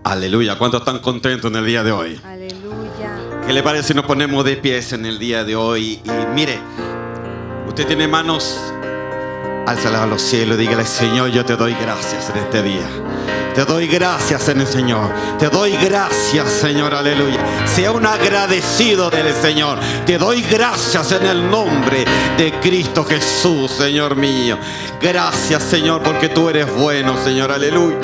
Aleluya. ¿Cuántos están contentos en el día de hoy? Aleluya. ¿Qué le parece si nos ponemos de pies en el día de hoy? Y mire, usted tiene manos, álzalas a los cielos y dígale: Señor, yo te doy gracias en este día. Te doy gracias en el Señor. Te doy gracias, Señor, aleluya. Sea un agradecido del Señor. Te doy gracias en el nombre de Cristo Jesús, Señor mío. Gracias, Señor, porque tú eres bueno, Señor, aleluya.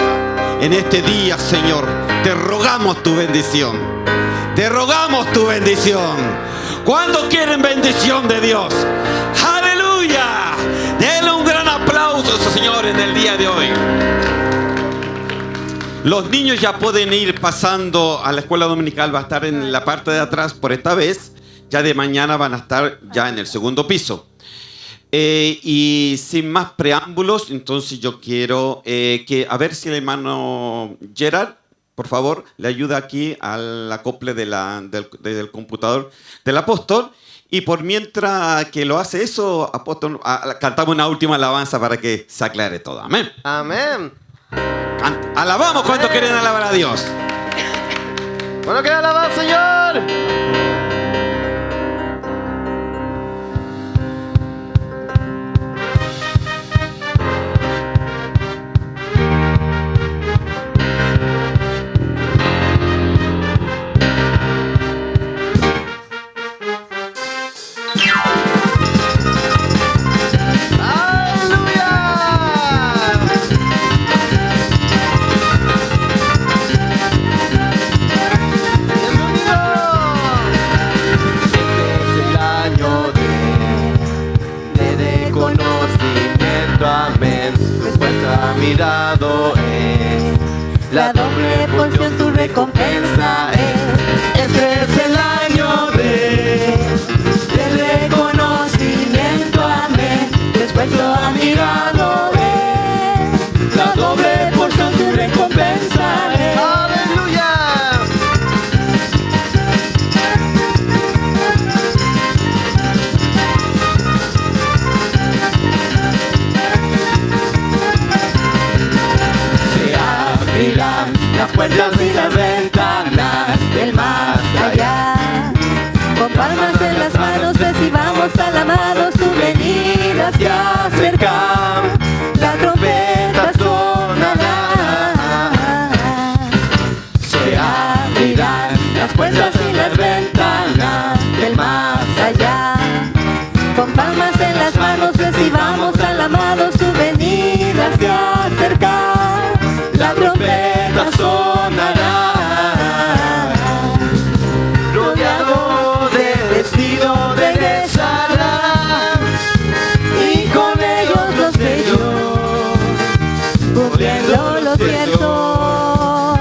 En este día, Señor, te rogamos tu bendición. Te rogamos tu bendición. ¿Cuántos quieren bendición de Dios? ¡Aleluya! Denle un gran aplauso, Señor, en el día de hoy. Los niños ya pueden ir pasando a la escuela dominical. Va a estar en la parte de atrás por esta vez. Ya de mañana van a estar ya en el segundo piso. Y sin más preámbulos, entonces yo quiero que a ver si el hermano Gerard, por favor, le ayuda aquí al acople del computador del apóstol. Y por mientras que lo hace eso, apóstol, cantamos una última alabanza para que se aclare todo. Amén. Amén. Alabamos. ¿Cuántos quieren alabar a Dios? ¿Cuánto quieren alabar al Señor? Mirado es la doble porción, tu recompensa es. Este es el año de reconocimiento, amén. Después lo ha mirado es la doble porción, tu recompensa es. ¡Aleluya! Las puertas y las ventanas del más allá. Con palmas en las manos recibamos al amado, su venida se acerca. La trompeta sonará. Se abrirán las puertas y las ventanas del más allá. Con palmas en las manos recibamos al amado, su venida se acerca. La trompeta sonará, rodeado de vestido regresará, y con ellos los sellos, cumpliendo lo cierto.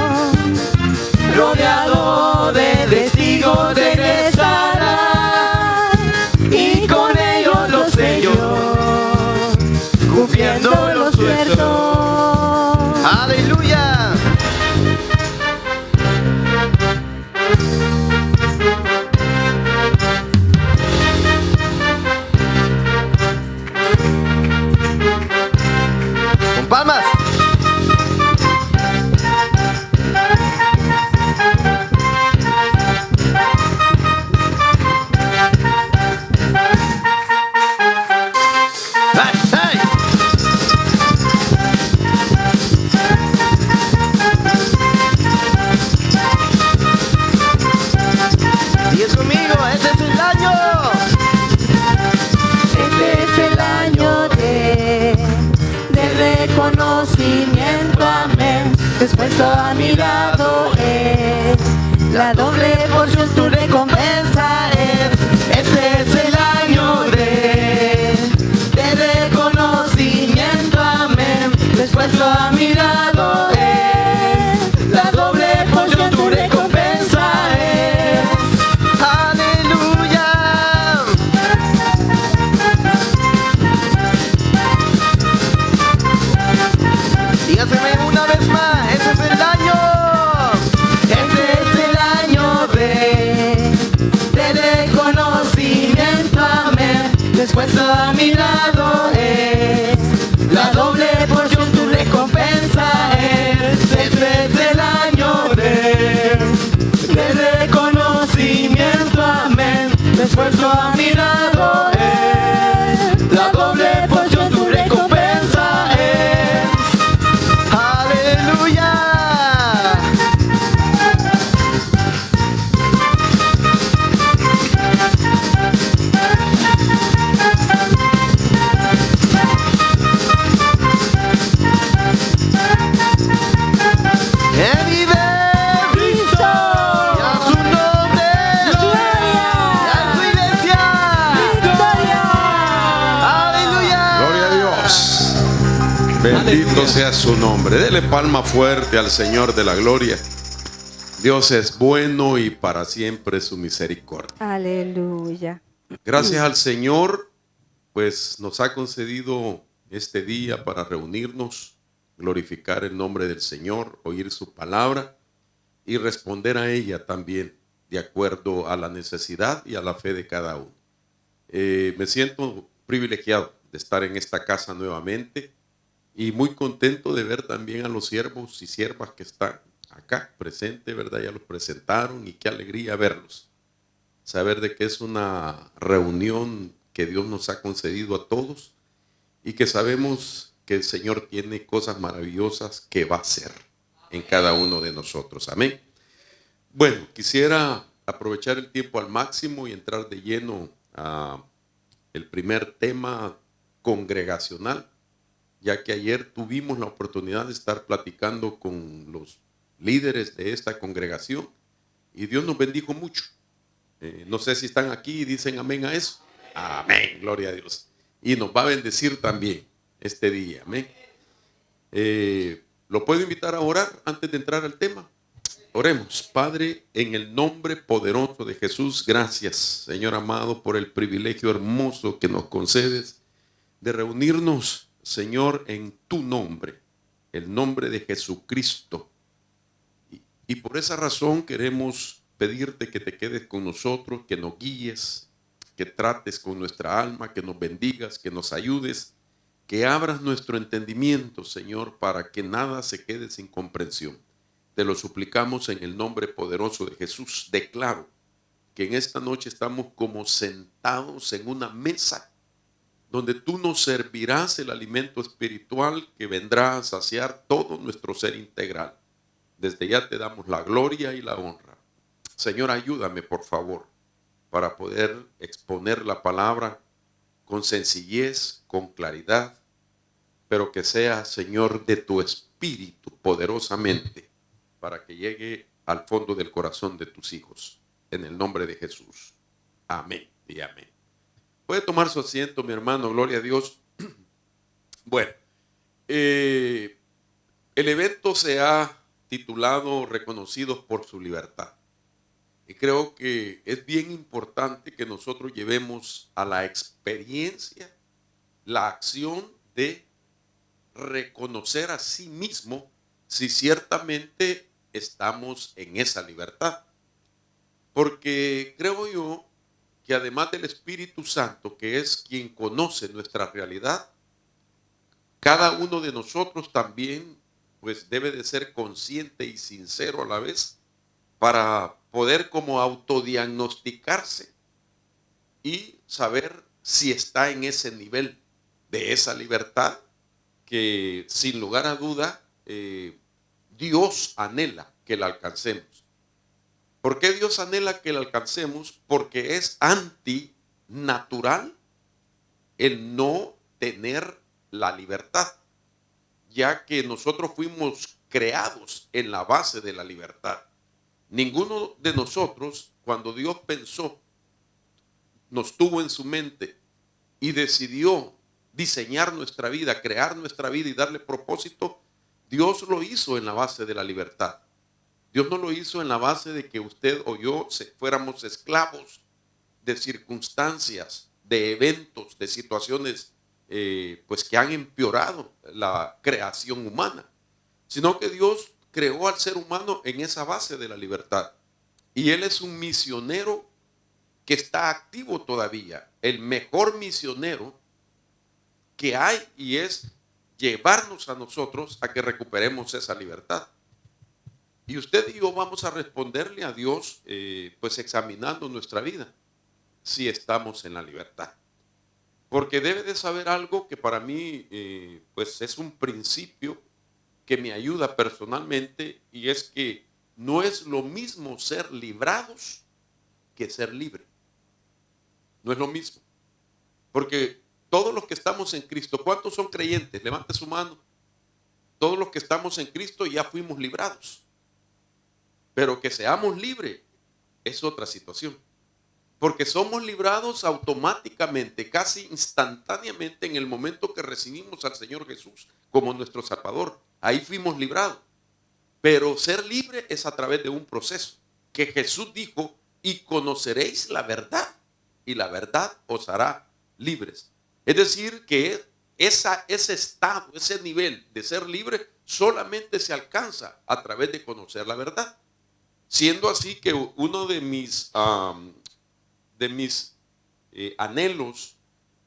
Rodeado de vestido regresará, y con ellos los sellos, cumpliendo lo cierto. ¡Aleluya! ¡Con palmas! Conocimiento, amén. Después ha mirado es la doble porción, tu recompensa es. Este es el año de reconocimiento, amén. Después lo ha mirado es la doble porción, tu recompensa es. ¡Aleluya! Dígaseme una vez más, ese es el año. Este es el año de reconocimiento, amén. Después lo ha mirado es la doble porción, tu recompensa es. Este es el año Bendito sea su nombre. Dele palma fuerte al Señor de la gloria. Dios es bueno y para siempre su misericordia. Aleluya. Gracias al Señor, pues nos ha concedido este día para reunirnos, glorificar el nombre del Señor, oír su palabra y responder a ella también de acuerdo a la necesidad y a la fe de cada uno. Me siento privilegiado de estar en esta casa nuevamente y muy contento de ver también a los siervos y siervas que están acá presentes, ¿verdad? Ya los presentaron y qué alegría verlos. Saber de que es una reunión que Dios nos ha concedido a todos y que sabemos que el Señor tiene cosas maravillosas que va a hacer en cada uno de nosotros. Amén. Bueno, quisiera aprovechar el tiempo al máximo y entrar de lleno a el primer tema congregacional, ya que ayer tuvimos la oportunidad de estar platicando con los líderes de esta congregación y Dios nos bendijo mucho. No sé si están aquí y dicen amén a eso. Amén, gloria a Dios. Y nos va a bendecir también este día, amén. ¿Lo puedo invitar a orar antes de entrar al tema? Oremos. Padre, en el nombre poderoso de Jesús, gracias, Señor amado, por el privilegio hermoso que nos concedes de reunirnos, Señor, en tu nombre, el nombre de Jesucristo. Y por esa razón queremos pedirte que te quedes con nosotros, que nos guíes, que trates con nuestra alma, que nos bendigas, que nos ayudes, que abras nuestro entendimiento, Señor, para que nada se quede sin comprensión. Te lo suplicamos en el nombre poderoso de Jesús. Declaro que en esta noche estamos como sentados en una mesa donde tú nos servirás el alimento espiritual que vendrá a saciar todo nuestro ser integral. Desde ya te damos la gloria y la honra. Señor, ayúdame, por favor, para poder exponer la palabra con sencillez, con claridad, pero que sea, Señor, de tu espíritu poderosamente, para que llegue al fondo del corazón de tus hijos. En el nombre de Jesús. Amén y amén. Puede tomar su asiento, mi hermano, gloria a Dios. Bueno, el evento se ha titulado Reconocidos por su libertad. Y creo que es bien importante que nosotros llevemos a la experiencia la acción de reconocer a sí mismo si ciertamente estamos en esa libertad. Porque creo yo que además del Espíritu Santo, que es quien conoce nuestra realidad, cada uno de nosotros también pues debe de ser consciente y sincero a la vez para poder como autodiagnosticarse y saber si está en ese nivel de esa libertad que sin lugar a duda Dios anhela que la alcancemos. ¿Por qué Dios anhela que la alcancemos? Porque es antinatural el no tener la libertad, ya que nosotros fuimos creados en la base de la libertad. Ninguno de nosotros, cuando Dios pensó, nos tuvo en su mente y decidió diseñar nuestra vida, crear nuestra vida y darle propósito, Dios lo hizo en la base de la libertad. Dios no lo hizo en la base de que usted o yo fuéramos esclavos de circunstancias, de eventos, de situaciones pues que han empeorado la creación humana, sino que Dios creó al ser humano en esa base de la libertad. Y Él es un misionero que está activo todavía, el mejor misionero que hay, y es llevarnos a nosotros a que recuperemos esa libertad. Y usted y yo vamos a responderle a Dios pues examinando nuestra vida, si estamos en la libertad. Porque debe de saber algo que para mí pues es un principio que me ayuda personalmente, y es que no es lo mismo ser librados que ser libre. No es lo mismo. Porque todos los que estamos en Cristo, ¿cuántos son creyentes? Levante su mano. Todos los que estamos en Cristo ya fuimos librados. Pero que seamos libres es otra situación. Porque somos librados automáticamente, casi instantáneamente en el momento que recibimos al Señor Jesús como nuestro Salvador. Ahí fuimos librados. Pero ser libre es a través de un proceso que Jesús dijo: y conoceréis la verdad, y la verdad os hará libres. Es decir, que ese estado, ese nivel de ser libre solamente se alcanza a través de conocer la verdad. Siendo así que uno de mis anhelos,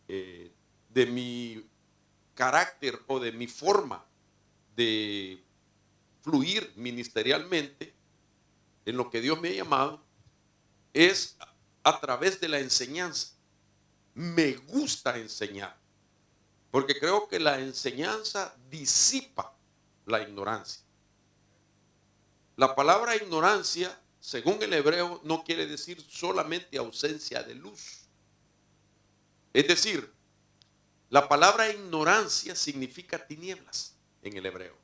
de mi carácter o de mi forma de fluir ministerialmente en lo que Dios me ha llamado, es a través de la enseñanza. Me gusta enseñar, porque creo que la enseñanza disipa la ignorancia. La palabra ignorancia, según el hebreo, no quiere decir solamente ausencia de luz. Es decir, la palabra ignorancia significa tinieblas en el hebreo.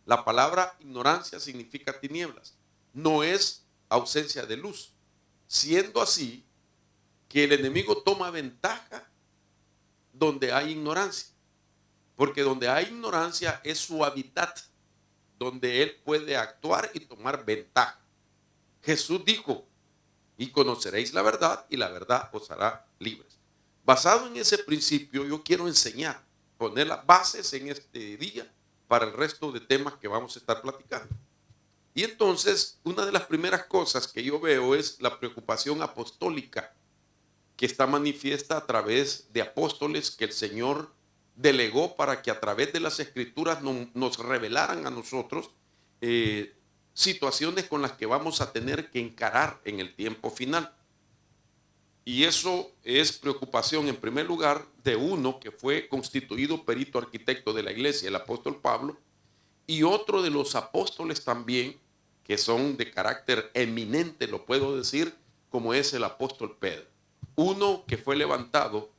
La palabra ignorancia significa tinieblas, no es ausencia de luz. Siendo así que el enemigo toma ventaja donde hay ignorancia, porque donde hay ignorancia es su hábitat, donde él puede actuar y tomar ventaja. Jesús dijo: y conoceréis la verdad, y la verdad os hará libres. Basado en ese principio, yo quiero enseñar, poner las bases en este día para el resto de temas que vamos a estar platicando. Y entonces, una de las primeras cosas que yo veo es la preocupación apostólica que está manifiesta a través de apóstoles que el Señor delegó para que a través de las Escrituras nos revelaran a nosotros situaciones con las que vamos a tener que encarar en el tiempo final. Y eso es preocupación, en primer lugar, de uno que fue constituido perito arquitecto de la iglesia, el apóstol Pablo, y otro de los apóstoles también, que son de carácter eminente, lo puedo decir, como es el apóstol Pedro. Uno que fue levantado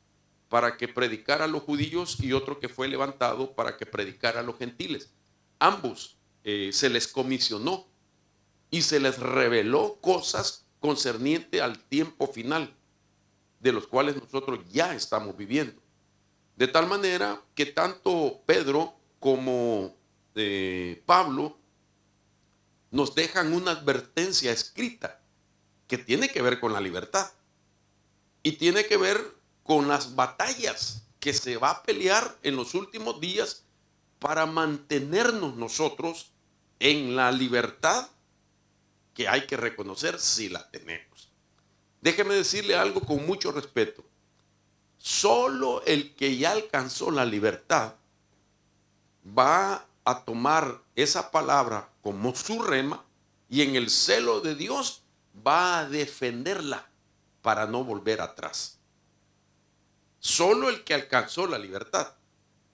para que predicara a los judíos y otro que fue levantado para que predicara a los gentiles. Ambos se les comisionó y se les reveló cosas concernientes al tiempo final, de los cuales nosotros ya estamos viviendo. De tal manera que tanto Pedro como Pablo nos dejan una advertencia escrita que tiene que ver con la libertad y tiene que ver con las batallas que se va a pelear en los últimos días para mantenernos nosotros en la libertad que hay que reconocer si la tenemos. Déjeme decirle algo con mucho respeto. Solo el que ya alcanzó la libertad va a tomar esa palabra como su rema y en el celo de Dios va a defenderla para no volver atrás. Solo el que alcanzó la libertad.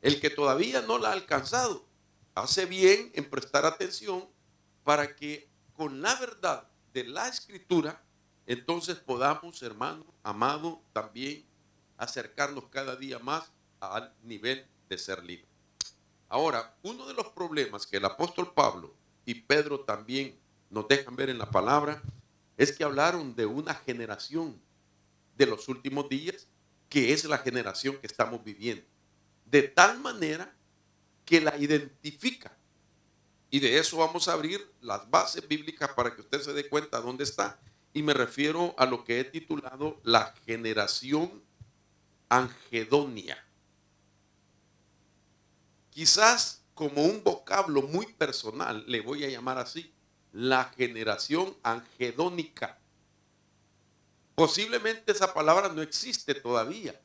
El que todavía no la ha alcanzado hace bien en prestar atención para que con la verdad de la Escritura entonces podamos, hermano, amado, también acercarnos cada día más al nivel de ser libre. Ahora, uno de los problemas que el apóstol Pablo y Pedro también nos dejan ver en la palabra es que hablaron de una generación de los últimos días que es la generación que estamos viviendo. De tal manera que la identifica. Y de eso vamos a abrir las bases bíblicas para que usted se dé cuenta dónde está. Y me refiero a lo que he titulado la generación angedonia. Quizás como un vocablo muy personal le voy a llamar así, la generación angedónica. Posiblemente esa palabra no existe todavía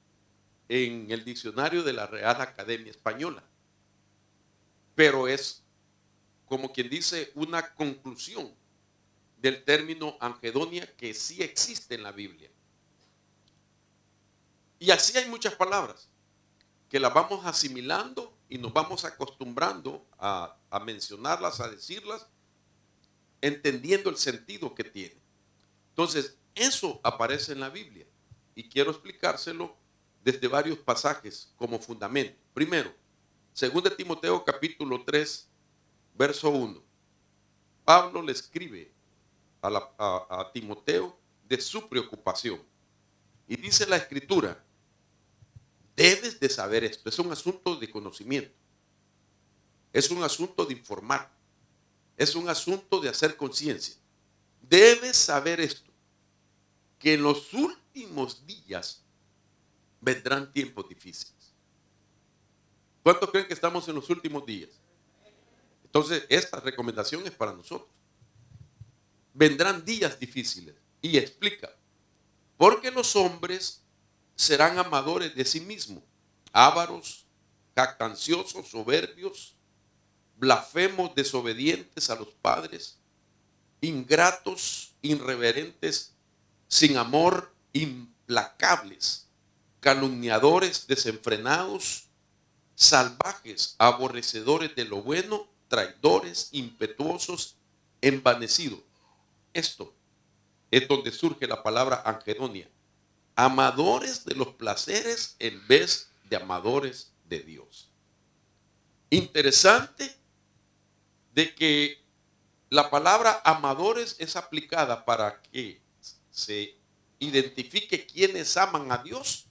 en el diccionario de la Real Academia Española, pero es como quien dice una conclusión del término angedonia que sí existe en la Biblia. Y así hay muchas palabras que las vamos asimilando y nos vamos acostumbrando a mencionarlas, a decirlas, entendiendo el sentido que tiene. Entonces, eso aparece en la Biblia y quiero explicárselo desde varios pasajes como fundamento. Primero, 2 Timoteo capítulo 3, verso 1. Pablo le escribe a Timoteo de su preocupación. Y dice la Escritura, debes de saber esto. Es un asunto de conocimiento. Es un asunto de informar. Es un asunto de hacer conciencia. Debes saber esto, que en los últimos días vendrán tiempos difíciles. ¿Cuántos creen que estamos en los últimos días? Entonces, esta recomendación es para nosotros. Vendrán días difíciles. Y explica, porque los hombres serán amadores de sí mismos, ávaros, jactanciosos, soberbios, blasfemos, desobedientes a los padres, ingratos, irreverentes, sin amor, implacables, calumniadores, desenfrenados, salvajes, aborrecedores de lo bueno, traidores, impetuosos, envanecidos. Esto es donde surge la palabra anhedonia. Amadores de los placeres en vez de amadores de Dios. Interesante de que la palabra amadores es aplicada para que se identifique quienes aman a Dios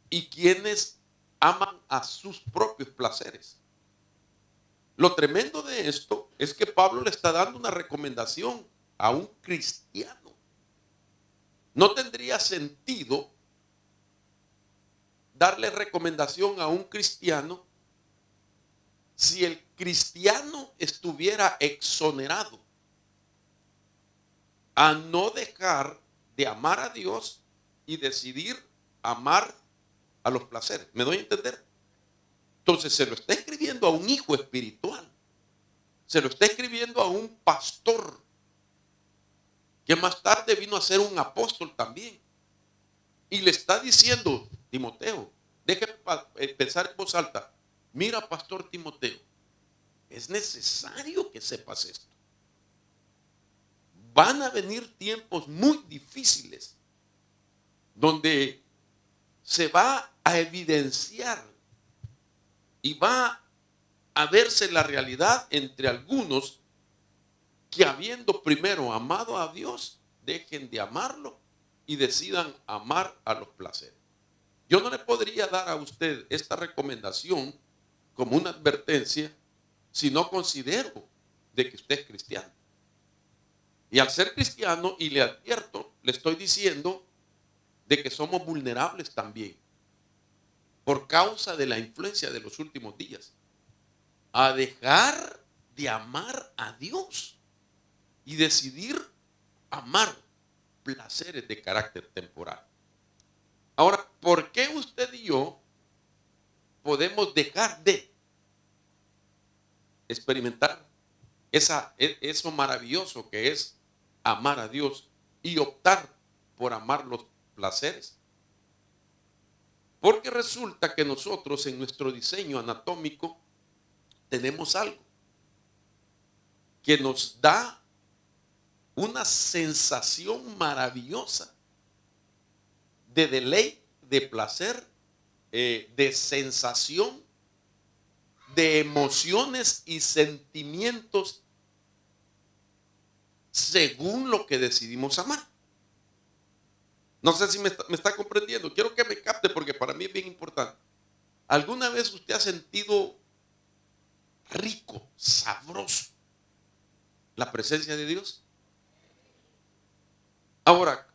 y quienes aman a sus propios placeres. Lo tremendo de esto es que Pablo le está dando una recomendación a un cristiano. No tendría sentido darle recomendación a un cristiano si el cristiano estuviera exonerado a no dejar de amar a Dios y decidir amar a los placeres. ¿Me doy a entender? Entonces se lo está escribiendo a un hijo espiritual. Se lo está escribiendo a un pastor que más tarde vino a ser un apóstol también. Y le está diciendo, Timoteo, déjeme pensar en voz alta. Mira, pastor Timoteo, es necesario que sepas esto. Van a venir tiempos muy difíciles donde se va a evidenciar y va a verse la realidad entre algunos que habiendo primero amado a Dios, dejen de amarlo y decidan amar a los placeres. Yo no le podría dar a usted esta recomendación como una advertencia si no considero de que usted es cristiano. Y al ser cristiano, y le advierto, le estoy diciendo de que somos vulnerables también por causa de la influencia de los últimos días a dejar de amar a Dios y decidir amar placeres de carácter temporal. Ahora, ¿por qué usted y yo podemos dejar de experimentar eso maravilloso que es amar a Dios y optar por amar los placeres? Porque resulta que nosotros en nuestro diseño anatómico tenemos algo que nos da una sensación maravillosa de deleite, de placer, de sensación, de emociones y sentimientos según lo que decidimos amar. No sé si me está comprendiendo. Quiero que me capte porque para mí es bien importante. ¿Alguna vez usted ha sentido rico, sabroso la presencia de Dios? Ahora,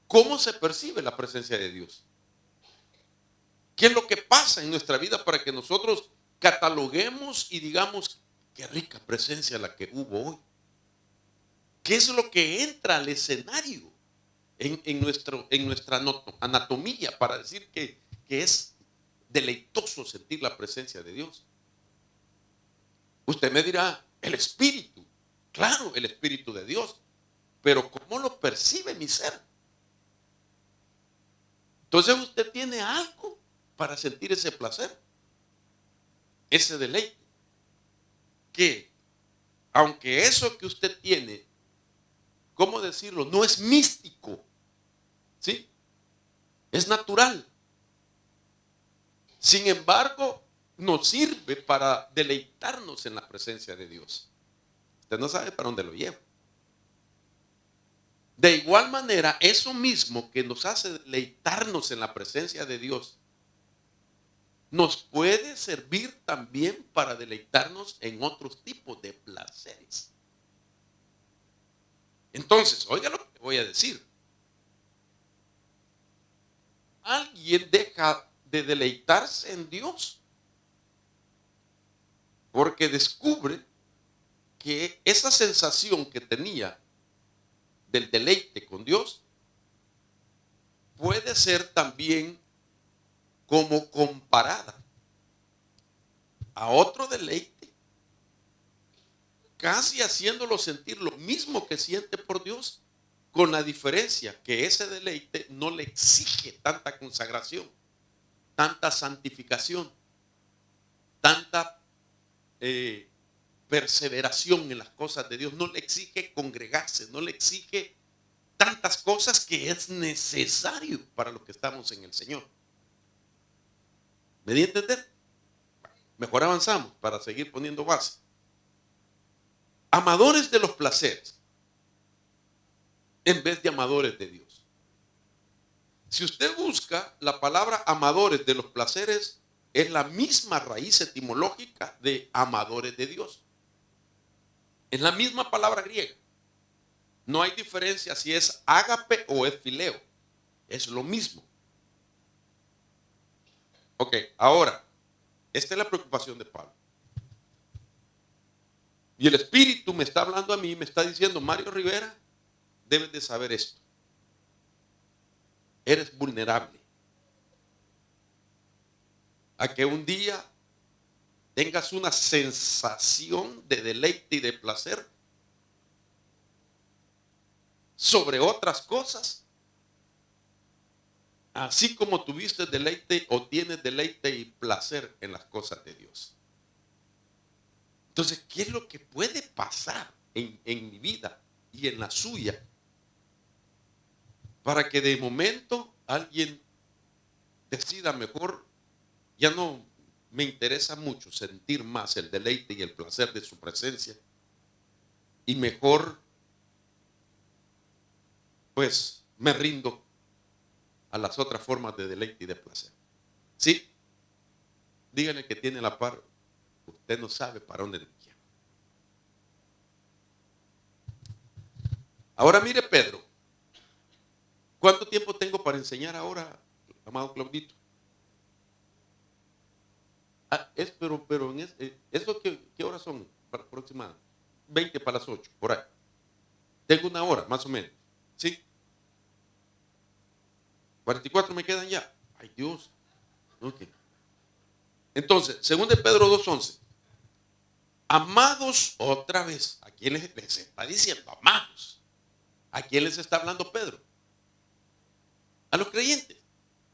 ¿cómo se percibe la presencia de Dios? ¿Qué es lo que pasa en nuestra vida para que nosotros cataloguemos y digamos qué rica presencia la que hubo hoy? ¿Qué es lo que entra al escenario en nuestra anatomía para decir que es deleitoso sentir la presencia de Dios? Usted me dirá, el Espíritu. Claro, el Espíritu de Dios. Pero ¿cómo lo percibe mi ser? Entonces usted tiene algo para sentir ese placer, ese deleite. Que aunque eso que usted tiene, ¿cómo decirlo? No es místico, ¿sí? Es natural. Sin embargo, nos sirve para deleitarnos en la presencia de Dios. Usted no sabe para dónde lo lleva. De igual manera, eso mismo que nos hace deleitarnos en la presencia de Dios, nos puede servir también para deleitarnos en otros tipos de placeres. Entonces, oiga lo que voy a decir. Alguien deja de deleitarse en Dios porque descubre que esa sensación que tenía del deleite con Dios puede ser también como comparada a otro deleite, casi haciéndolo sentir lo mismo que siente por Dios, con la diferencia que ese deleite no le exige tanta consagración, tanta santificación, tanta perseveración en las cosas de Dios, no le exige congregarse, no le exige tantas cosas que es necesario para los que estamos en el Señor. ¿Me di a entender? Mejor avanzamos para seguir poniendo base. Amadores de los placeres en vez de amadores de Dios. Si usted busca la palabra amadores de los placeres, es la misma raíz etimológica de amadores de Dios. Es la misma palabra griega. No hay diferencia si es ágape o es fileo. Es lo mismo. Ok, ahora, esta es la preocupación de Pablo. Y el Espíritu me está hablando a mí, me está diciendo, Mario Rivera, debes de saber esto. Eres vulnerable a que un día tengas una sensación de deleite y de placer sobre otras cosas, así como tuviste deleite o tienes deleite y placer en las cosas de Dios. Entonces, ¿qué es lo que puede pasar en mi vida y en la suya para que de momento alguien decida mejor, ya no me interesa mucho sentir más el deleite y el placer de su presencia, y mejor pues me rindo a las otras formas de deleite y de placer? ¿Sí? Díganle que tiene la par, usted no sabe para dónde le quiere. Ahora mire Pedro, ¿cuánto tiempo tengo para enseñar ahora, amado Claudito? Pero en ¿eso qué horas son aproximadamente? 20 para las 8, por ahí. Tengo una hora, más o menos. ¿Sí? 44 me quedan ya. Ay, Dios. Ok. Entonces, según de Pedro 2:11. Amados, otra vez. ¿A quién les está diciendo? Amados. ¿A quién les está hablando Pedro? A los creyentes.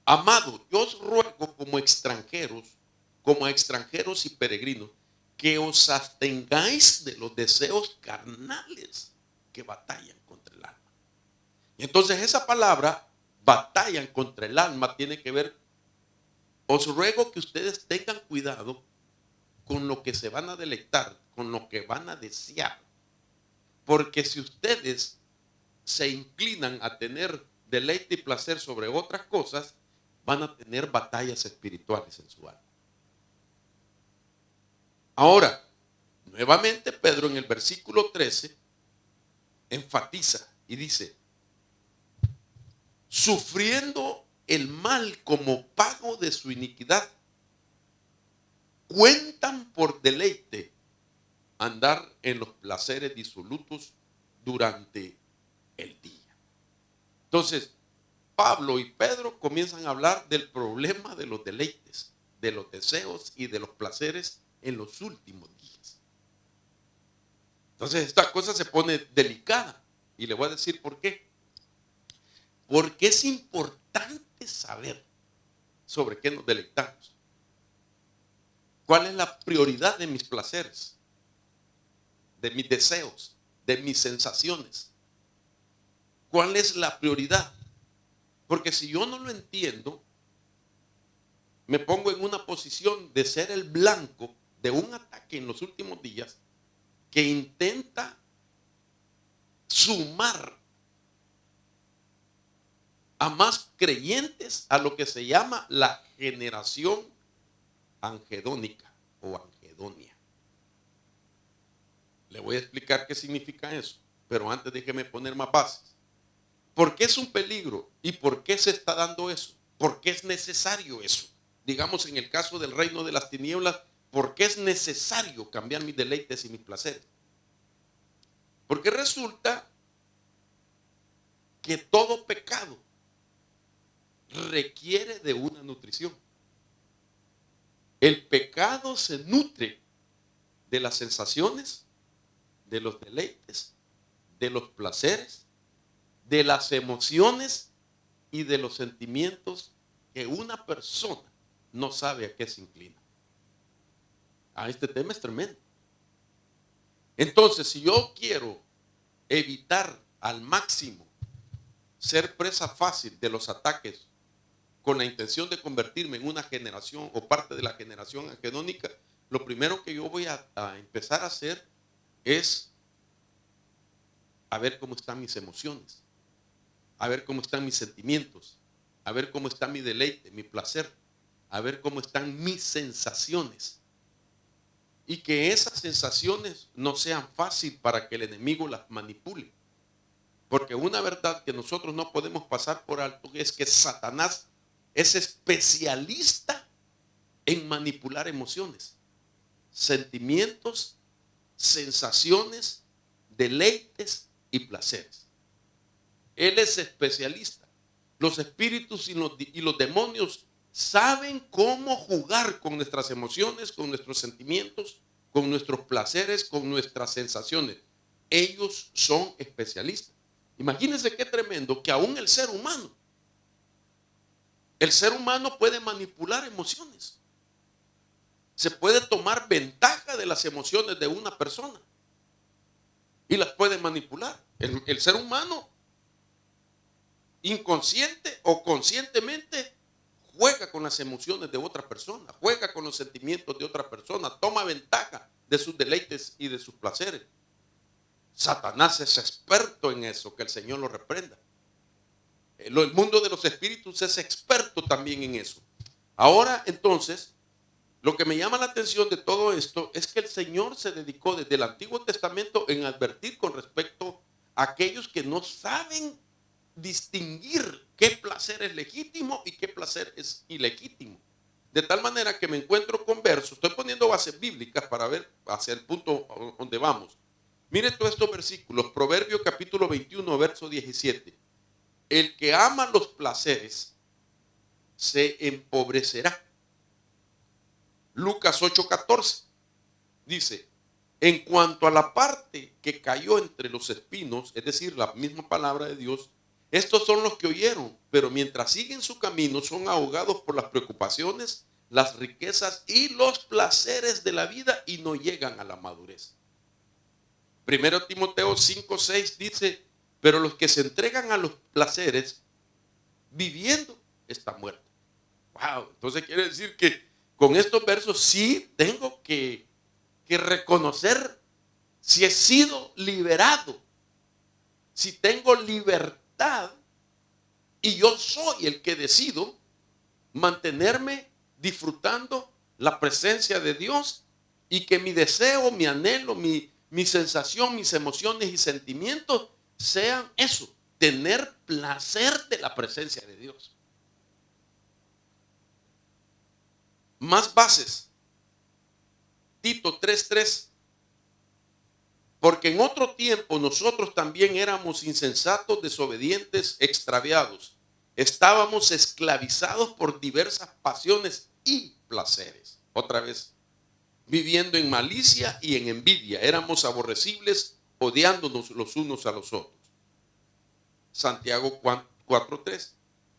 Amados, yo os ruego como extranjeros y peregrinos, que os abstengáis de los deseos carnales que batallan contra el alma. Y entonces esa palabra, batallan contra el alma, tiene que ver, os ruego que ustedes tengan cuidado con lo que se van a deleitar, con lo que van a desear. Porque si ustedes se inclinan a tener deleite y placer sobre otras cosas, van a tener batallas espirituales en su alma. Ahora, nuevamente Pedro en el versículo 13 enfatiza y dice, sufriendo el mal como pago de su iniquidad, cuentan por deleite andar en los placeres disolutos durante el día. Entonces, Pablo y Pedro comienzan a hablar del problema de los deleites, de los deseos y de los placeres en los últimos días. Entonces, esta cosa se pone delicada y le voy a decir por qué. Porque es importante saber sobre qué nos deleitamos. ¿Cuál es la prioridad de mis placeres? De mis deseos, de mis sensaciones. ¿Cuál es la prioridad? Porque si yo no lo entiendo, me pongo en una posición de ser el blanco de un ataque en los últimos días que intenta sumar a más creyentes a lo que se llama la generación angedónica o angedonia. Le voy a explicar qué significa eso, pero antes déjeme poner más bases. ¿Por qué es un peligro y por qué se está dando eso? ¿Por qué es necesario eso? Digamos, en el caso del reino de las tinieblas, ¿por qué es necesario cambiar mis deleites y mis placeres? Porque resulta que todo pecado requiere de una nutrición. El pecado se nutre de las sensaciones, de los deleites, de los placeres, de las emociones y de los sentimientos que una persona no sabe a qué se inclina. Este tema es tremendo. Entonces, si yo quiero evitar al máximo ser presa fácil de los ataques con la intención de convertirme en una generación o parte de la generación angedónica, lo primero que yo voy a empezar a hacer es a ver cómo están mis emociones, a ver cómo están mis sentimientos, a ver cómo está mi deleite, mi placer, a ver cómo están mis sensaciones. Y que esas sensaciones no sean fáciles para que el enemigo las manipule. Porque una verdad que nosotros no podemos pasar por alto es que Satanás es especialista en manipular emociones, sentimientos, sensaciones, deleites y placeres. Él es especialista. Los espíritus y los demonios saben cómo jugar con nuestras emociones, con nuestros sentimientos, con nuestros placeres, con nuestras sensaciones. Ellos son especialistas. Imagínense qué tremendo que aún el ser humano puede manipular emociones. Se puede tomar ventaja de las emociones de una persona y las puede manipular. El ser humano, inconsciente o conscientemente, juega con las emociones de otra persona, juega con los sentimientos de otra persona, toma ventaja de sus deleites y de sus placeres. Satanás es experto en eso, que el Señor lo reprenda. El mundo de los espíritus es experto también en eso. Ahora, entonces, lo que me llama la atención de todo esto es que el Señor se dedicó desde el Antiguo Testamento en advertir con respecto a aquellos que no saben distinguir qué placer es legítimo y qué placer es ilegítimo. De tal manera que me encuentro con versos, estoy poniendo bases bíblicas para ver hacia el punto donde vamos. Mire todos estos versículos, Proverbios capítulo 21, verso 17. El que ama los placeres se empobrecerá. Lucas 8:14 dice, en cuanto a la parte que cayó entre los espinos, es decir, la misma palabra de Dios, estos son los que oyeron, pero mientras siguen su camino son ahogados por las preocupaciones, las riquezas y los placeres de la vida y no llegan a la madurez. 1 Timoteo 5:6 dice, pero los que se entregan a los placeres viviendo están muertos. Wow, entonces quiere decir que con estos versos sí tengo que reconocer si he sido liberado, si tengo libertad y yo soy el que decido mantenerme disfrutando la presencia de Dios y que mi deseo, mi anhelo, mi sensación, mis emociones y sentimientos sean eso, tener placer de la presencia de Dios. Más bases. Tito 3:3. Porque en otro tiempo nosotros también éramos insensatos, desobedientes, extraviados. Estábamos esclavizados por diversas pasiones y placeres. Otra vez, viviendo en malicia y en envidia. Éramos aborrecibles, odiándonos los unos a los otros. Santiago 4:3.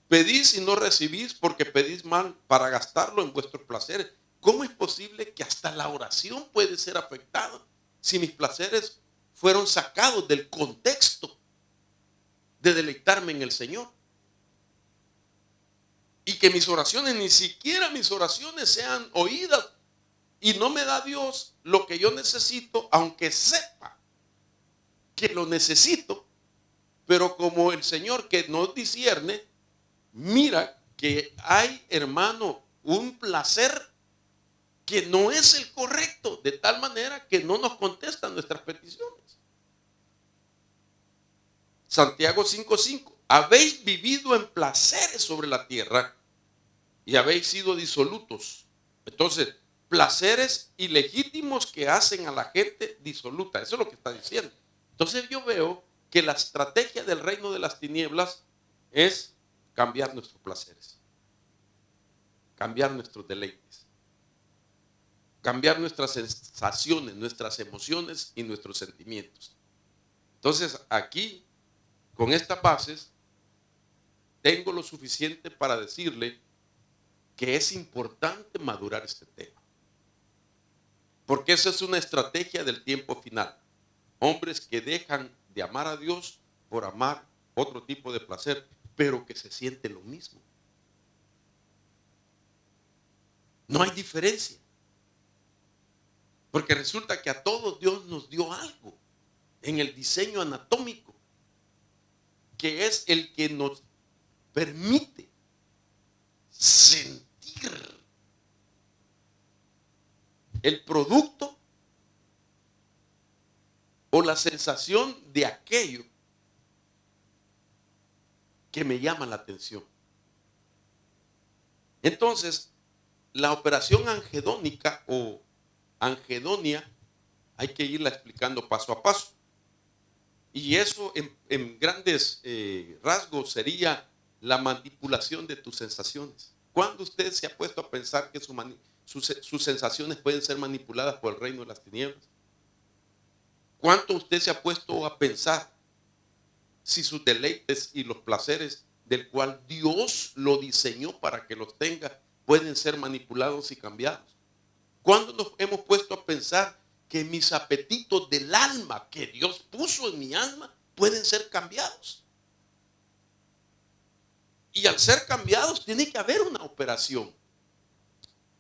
Pedís y no recibís porque pedís mal para gastarlo en vuestros placeres. ¿Cómo es posible que hasta la oración puede ser afectada si mis placeres fueron sacados del contexto de deleitarme en el Señor? Y que mis oraciones, ni siquiera mis oraciones sean oídas y no me da Dios lo que yo necesito, aunque sepa que lo necesito, pero como el Señor que nos discierne, mira que hay, hermano, un placer que no es el correcto, de tal manera que no nos contestan nuestras peticiones. Santiago 5:5. Habéis vivido en placeres sobre la tierra y habéis sido disolutos. Entonces, placeres ilegítimos que hacen a la gente disoluta. Eso es lo que está diciendo. Entonces yo veo que la estrategia del reino de las tinieblas es cambiar nuestros placeres, cambiar nuestros deleites, cambiar nuestras sensaciones, nuestras emociones y nuestros sentimientos. Entonces aquí, con estas bases, tengo lo suficiente para decirle que es importante madurar este tema. Porque esa es una estrategia del tiempo final. Hombres que dejan de amar a Dios por amar otro tipo de placer, pero que se siente lo mismo. No hay diferencia. Porque resulta que a todos Dios nos dio algo en el diseño anatómico, que es el que nos permite sentir el producto o la sensación de aquello que me llama la atención. Entonces, la operación angedónica o angedonia hay que irla explicando paso a paso. Y eso en grandes rasgos sería la manipulación de tus sensaciones. ¿Cuándo usted se ha puesto a pensar que sus sensaciones pueden ser manipuladas por el reino de las tinieblas? ¿Cuánto usted se ha puesto a pensar si sus deleites y los placeres del cual Dios lo diseñó para que los tenga pueden ser manipulados y cambiados? ¿Cuándo nos hemos puesto a pensar que mis apetitos del alma que Dios puso en mi alma pueden ser cambiados? Y al ser cambiados tiene que haber una operación.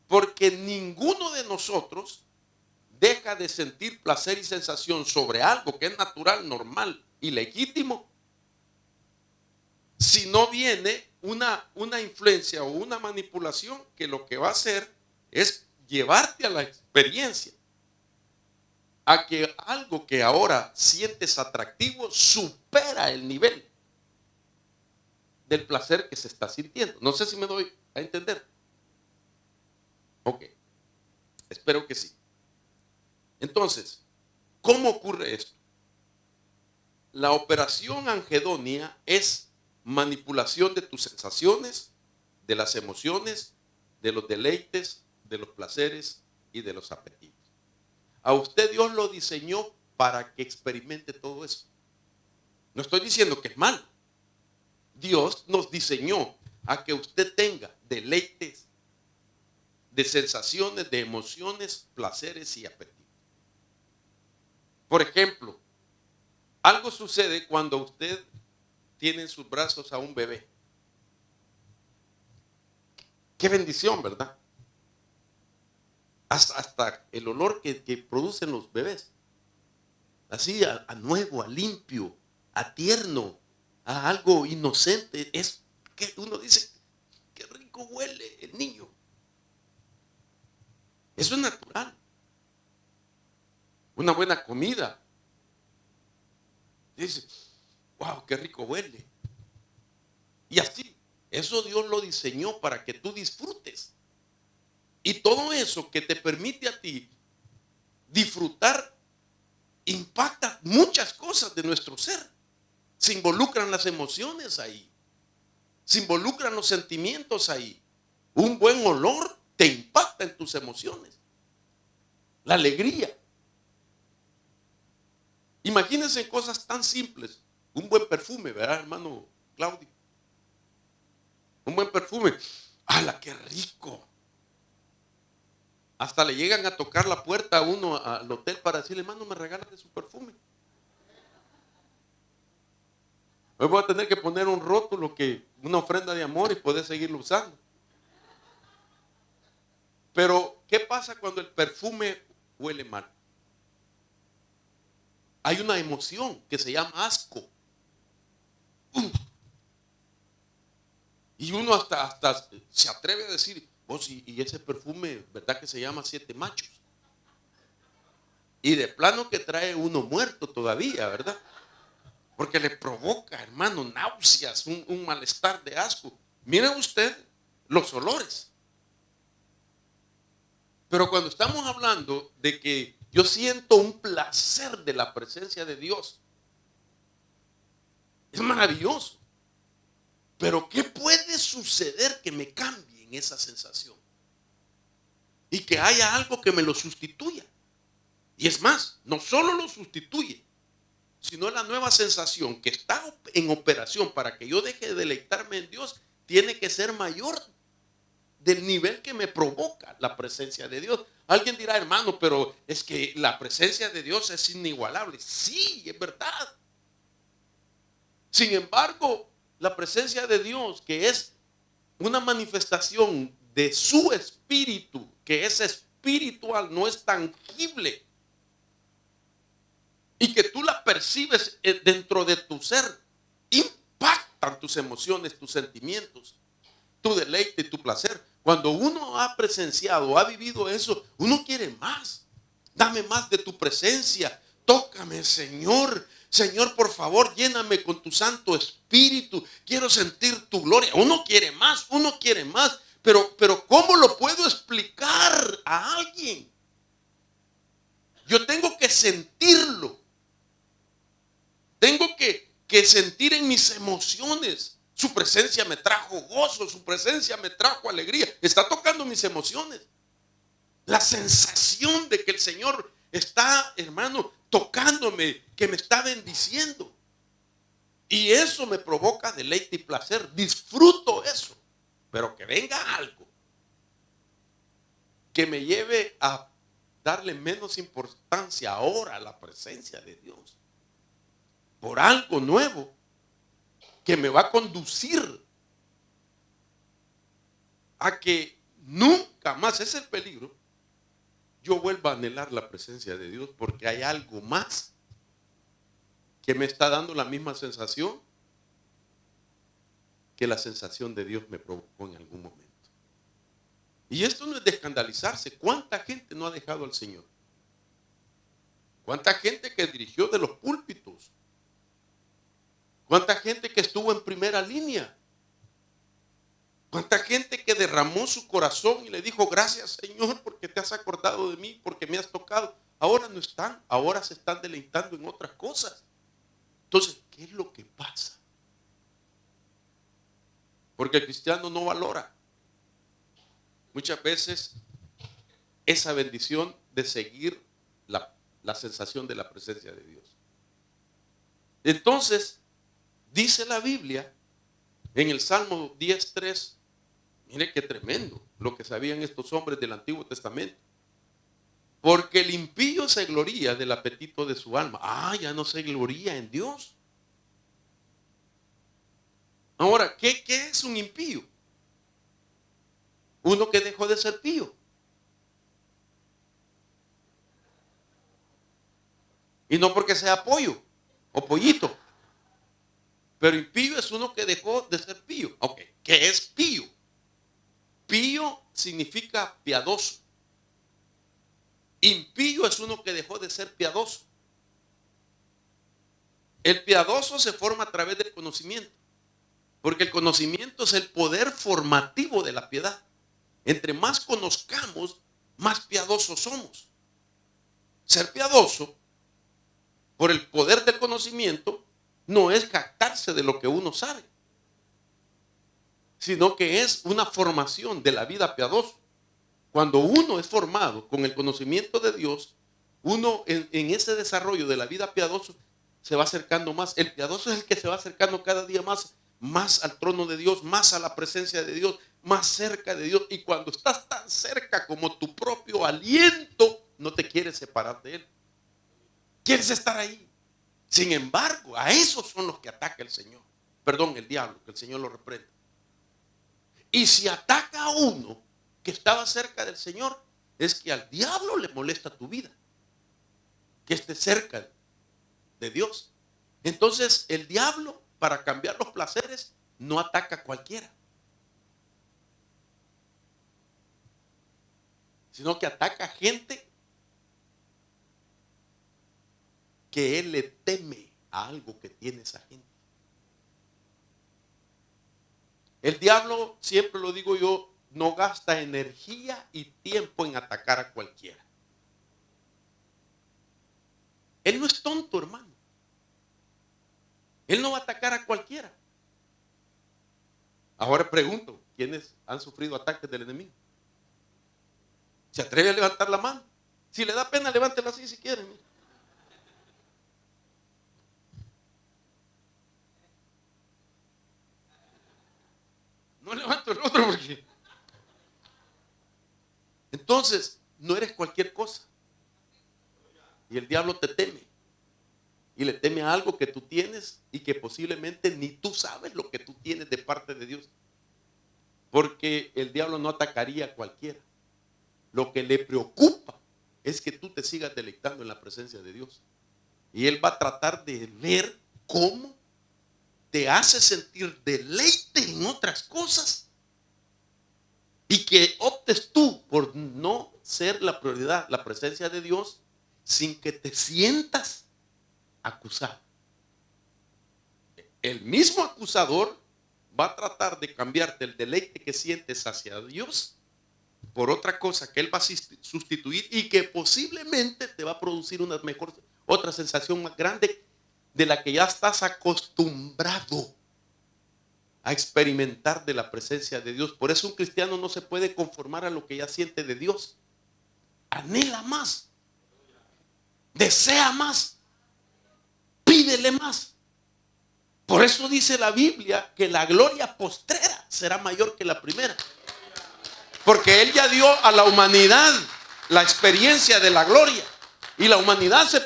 Porque ninguno de nosotros deja de sentir placer y sensación sobre algo que es natural, normal y legítimo, si no viene una influencia o una manipulación que lo que va a hacer es llevarte a la experiencia, a que algo que ahora sientes atractivo supera el nivel del placer que se está sintiendo. No sé si me doy a entender. Ok, espero que sí. Entonces, ¿cómo ocurre esto? La operación angedonia es manipulación de tus sensaciones, de las emociones, de los deleites, de los placeres y de los apetitos. A usted Dios lo diseñó para que experimente todo eso. No estoy diciendo que es malo. Dios nos diseñó a que usted tenga deleites de sensaciones, de emociones, placeres y apetitos. Por ejemplo, algo sucede cuando usted tiene en sus brazos a un bebé. Qué bendición, ¿verdad? Hasta el olor que producen los bebés. Así a nuevo, a limpio, a tierno, a algo inocente. Es que uno dice, qué rico huele el niño. Eso es natural. Una buena comida. Dice, wow, qué rico huele. Y así, eso Dios lo diseñó para que tú disfrutes. Y todo eso que te permite a ti disfrutar impacta muchas cosas de nuestro ser. Se involucran las emociones ahí. Se involucran los sentimientos ahí. Un buen olor te impacta en tus emociones. La alegría. Imagínense cosas tan simples. Un buen perfume, ¿verdad, hermano Claudio? Un buen perfume. ¡Hala, qué rico! Hasta le llegan a tocar la puerta a uno al hotel para decirle, hermano, me regala de su perfume. Hoy voy a tener que poner un rótulo, una ofrenda de amor, y poder seguirlo usando. Pero, ¿qué pasa cuando el perfume huele mal? Hay una emoción que se llama asco. Y uno hasta se atreve a decir, vos, y ese perfume, ¿verdad que se llama 7 machos? Y de plano que trae uno muerto todavía, ¿verdad? Porque le provoca, hermano, náuseas, un malestar de asco. Mire usted los olores. Pero cuando estamos hablando de que yo siento un placer de la presencia de Dios, es maravilloso. Pero ¿qué puede suceder que me cambie en esa sensación? Y que haya algo que me lo sustituya. Y es más, no solo lo sustituye, sino la nueva sensación que está en operación para que yo deje de deleitarme en Dios, tiene que ser mayor del nivel que me provoca la presencia de Dios. Alguien dirá, hermano, pero es que la presencia de Dios es inigualable. Sí, es verdad. Sin embargo, la presencia de Dios, que es una manifestación de su espíritu, que es espiritual, no es tangible, y que tú la percibes dentro de tu ser, impactan tus emociones, tus sentimientos, tu deleite y tu placer. Cuando uno ha presenciado, ha vivido eso, uno quiere más. Dame más de tu presencia. Tócame, Señor. Señor, por favor, lléname con tu Santo Espíritu. Quiero sentir tu gloria. Uno quiere más, uno quiere más. Pero ¿cómo lo puedo explicar a alguien? Yo tengo que sentirlo. Tengo que sentir en mis emociones. Su presencia me trajo gozo, su presencia me trajo alegría. Está tocando mis emociones. La sensación de que el Señor está, hermano, tocándome, que me está bendiciendo. Y eso me provoca deleite y placer. Disfruto eso. Pero que venga algo que me lleve a darle menos importancia ahora a la presencia de Dios. Por algo nuevo que me va a conducir a que nunca más, ese es el peligro, yo vuelva a anhelar la presencia de Dios, porque hay algo más que me está dando la misma sensación que la sensación de Dios me provocó en algún momento. Y esto no es de escandalizarse. ¿Cuánta gente no ha dejado al Señor? ¿Cuánta gente que dirigió de los púlpitos? ¿Cuánta gente que estuvo en primera línea? ¿Cuánta gente que derramó su corazón y le dijo, gracias, Señor, porque te has acordado de mí, porque me has tocado? Ahora no están, ahora se están deleitando en otras cosas. Entonces, ¿qué es lo que pasa? Porque el cristiano no valora muchas veces esa bendición de seguir la sensación de la presencia de Dios. Entonces, dice la Biblia en el Salmo 10:3, mire qué tremendo lo que sabían estos hombres del Antiguo Testamento. Porque el impío se gloría del apetito de su alma. Ya no se gloría en Dios. Ahora, ¿qué es un impío? Uno que dejó de ser pío. Y no porque sea pollo o pollito. Pero impío es uno que dejó de ser pío. Ok, ¿qué es pío? Pío significa piadoso. Impío es uno que dejó de ser piadoso. El piadoso se forma a través del conocimiento. Porque el conocimiento es el poder formativo de la piedad. Entre más conozcamos, más piadosos somos. Ser piadoso, por el poder del conocimiento, no es jactarse de lo que uno sabe, sino que es una formación de la vida piadosa. Cuando uno es formado con el conocimiento de Dios, uno en ese desarrollo de la vida piadosa se va acercando más. El piadoso es el que se va acercando cada día más al trono de Dios, más a la presencia de Dios, más cerca de Dios. Y cuando estás tan cerca como tu propio aliento, no te quieres separar de Él. Quieres estar ahí. Sin embargo, a esos son los que ataca el Señor. Perdón, el diablo, que el Señor lo reprenda. Y si ataca a uno que estaba cerca del Señor, es que al diablo le molesta tu vida, que esté cerca de Dios. Entonces el diablo, para cambiar los placeres, no ataca a cualquiera. sino que ataca a gente que él le teme a algo que tiene esa gente. El diablo, siempre lo digo yo, no gasta energía y tiempo en atacar a cualquiera. Él no es tonto, hermano. Él no va a atacar a cualquiera. Ahora pregunto, ¿quiénes han sufrido ataques del enemigo? ¿Se atreve a levantar la mano? Si le da pena, levántela así si quiere. Mira. No levanto el otro porque... Entonces, no eres cualquier cosa. Y el diablo te teme. Y le teme a algo que tú tienes y que posiblemente ni tú sabes lo que tú tienes de parte de Dios. Porque el diablo no atacaría a cualquiera. Lo que le preocupa es que tú te sigas deleitando en la presencia de Dios. Y él va a tratar de ver cómo te hace sentir deleite en otras cosas y que optes tú por no ser la prioridad, la presencia de Dios, sin que te sientas acusado. El mismo acusador va a tratar de cambiarte el deleite que sientes hacia Dios por otra cosa que él va a sustituir y que posiblemente te va a producir una mejor, otra sensación más grande de la que ya estás acostumbrado a experimentar de la presencia de Dios. Por eso un cristiano no se puede conformar a lo que ya siente de Dios. Anhela más, desea más, pídele más. Por eso dice la Biblia que la gloria postrera será mayor que la primera. Porque Él ya dio a la humanidad la experiencia de la gloria. Y la humanidad se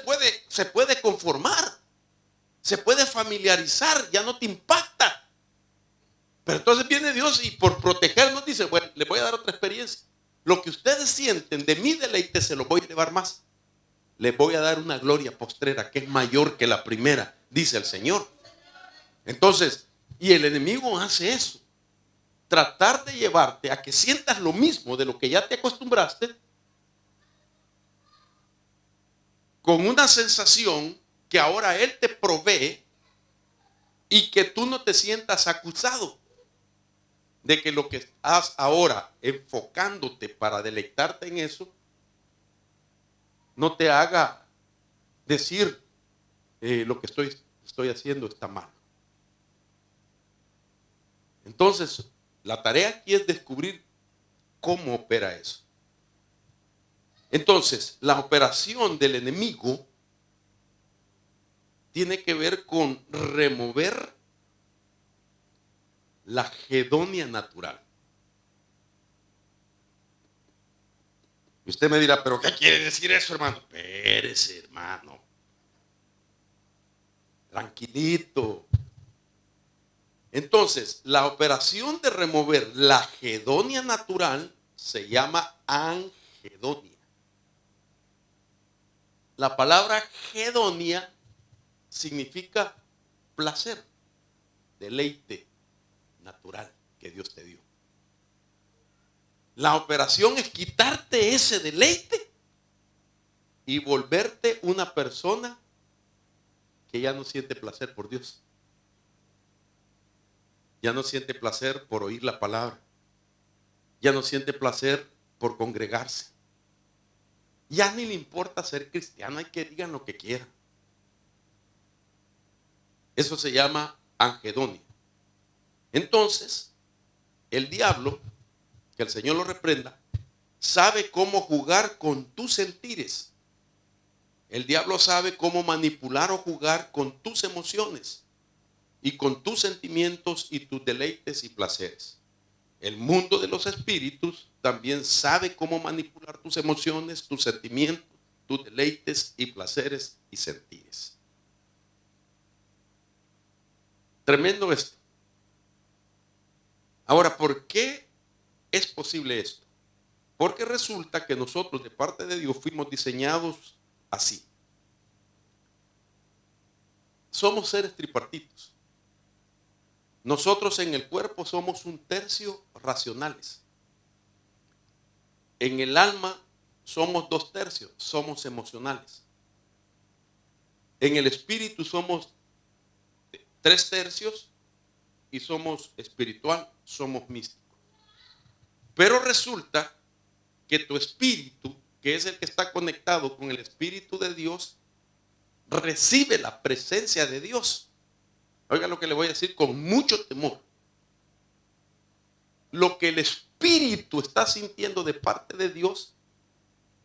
puede conformar, se puede familiarizar, ya no te impacta. Pero entonces viene Dios y por protegernos dice, bueno, les voy a dar otra experiencia. Lo que ustedes sienten de mi deleite se lo voy a elevar más. Les voy a dar una gloria postrera que es mayor que la primera, dice el Señor. Entonces, y el enemigo hace eso. Tratar de llevarte a que sientas lo mismo de lo que ya te acostumbraste, con una sensación que ahora Él te provee y que tú no te sientas acusado de que lo que estás ahora enfocándote para deleitarte en eso no te haga decir lo que estoy haciendo está mal. Entonces, la tarea aquí es descubrir cómo opera eso. Entonces, la operación del enemigo tiene que ver con remover la hedonia natural. Y usted me dirá, ¿pero qué quiere decir eso, hermano? Espérese, hermano. Tranquilito. Entonces, la operación de remover la hedonia natural se llama anhedonia. La palabra hedonia significa placer, deleite natural que Dios te dio. La operación es quitarte ese deleite y volverte una persona que ya no siente placer por Dios. Ya no siente placer por oír la palabra. Ya no siente placer por congregarse. Ya ni le importa ser cristiano, hay que digan lo que quieran. Eso se llama anhedonia. Entonces, el diablo, que el Señor lo reprenda, sabe cómo jugar con tus sentires. El diablo sabe cómo manipular o jugar con tus emociones y con tus sentimientos y tus deleites y placeres. El mundo de los espíritus también sabe cómo manipular tus emociones, tus sentimientos, tus deleites y placeres y sentires. Tremendo esto. Ahora, ¿por qué es posible esto? Porque resulta que nosotros de parte de Dios fuimos diseñados así. Somos seres tripartitos. Nosotros en el cuerpo somos un tercio racionales. En el alma somos 2/3, somos emocionales. En el espíritu somos 3/3 y somos espiritual, somos místicos. Pero resulta que tu espíritu, que es el que está conectado con el Espíritu de Dios, recibe la presencia de Dios. Oiga lo que le voy a decir con mucho temor. Lo que el espíritu está sintiendo de parte de Dios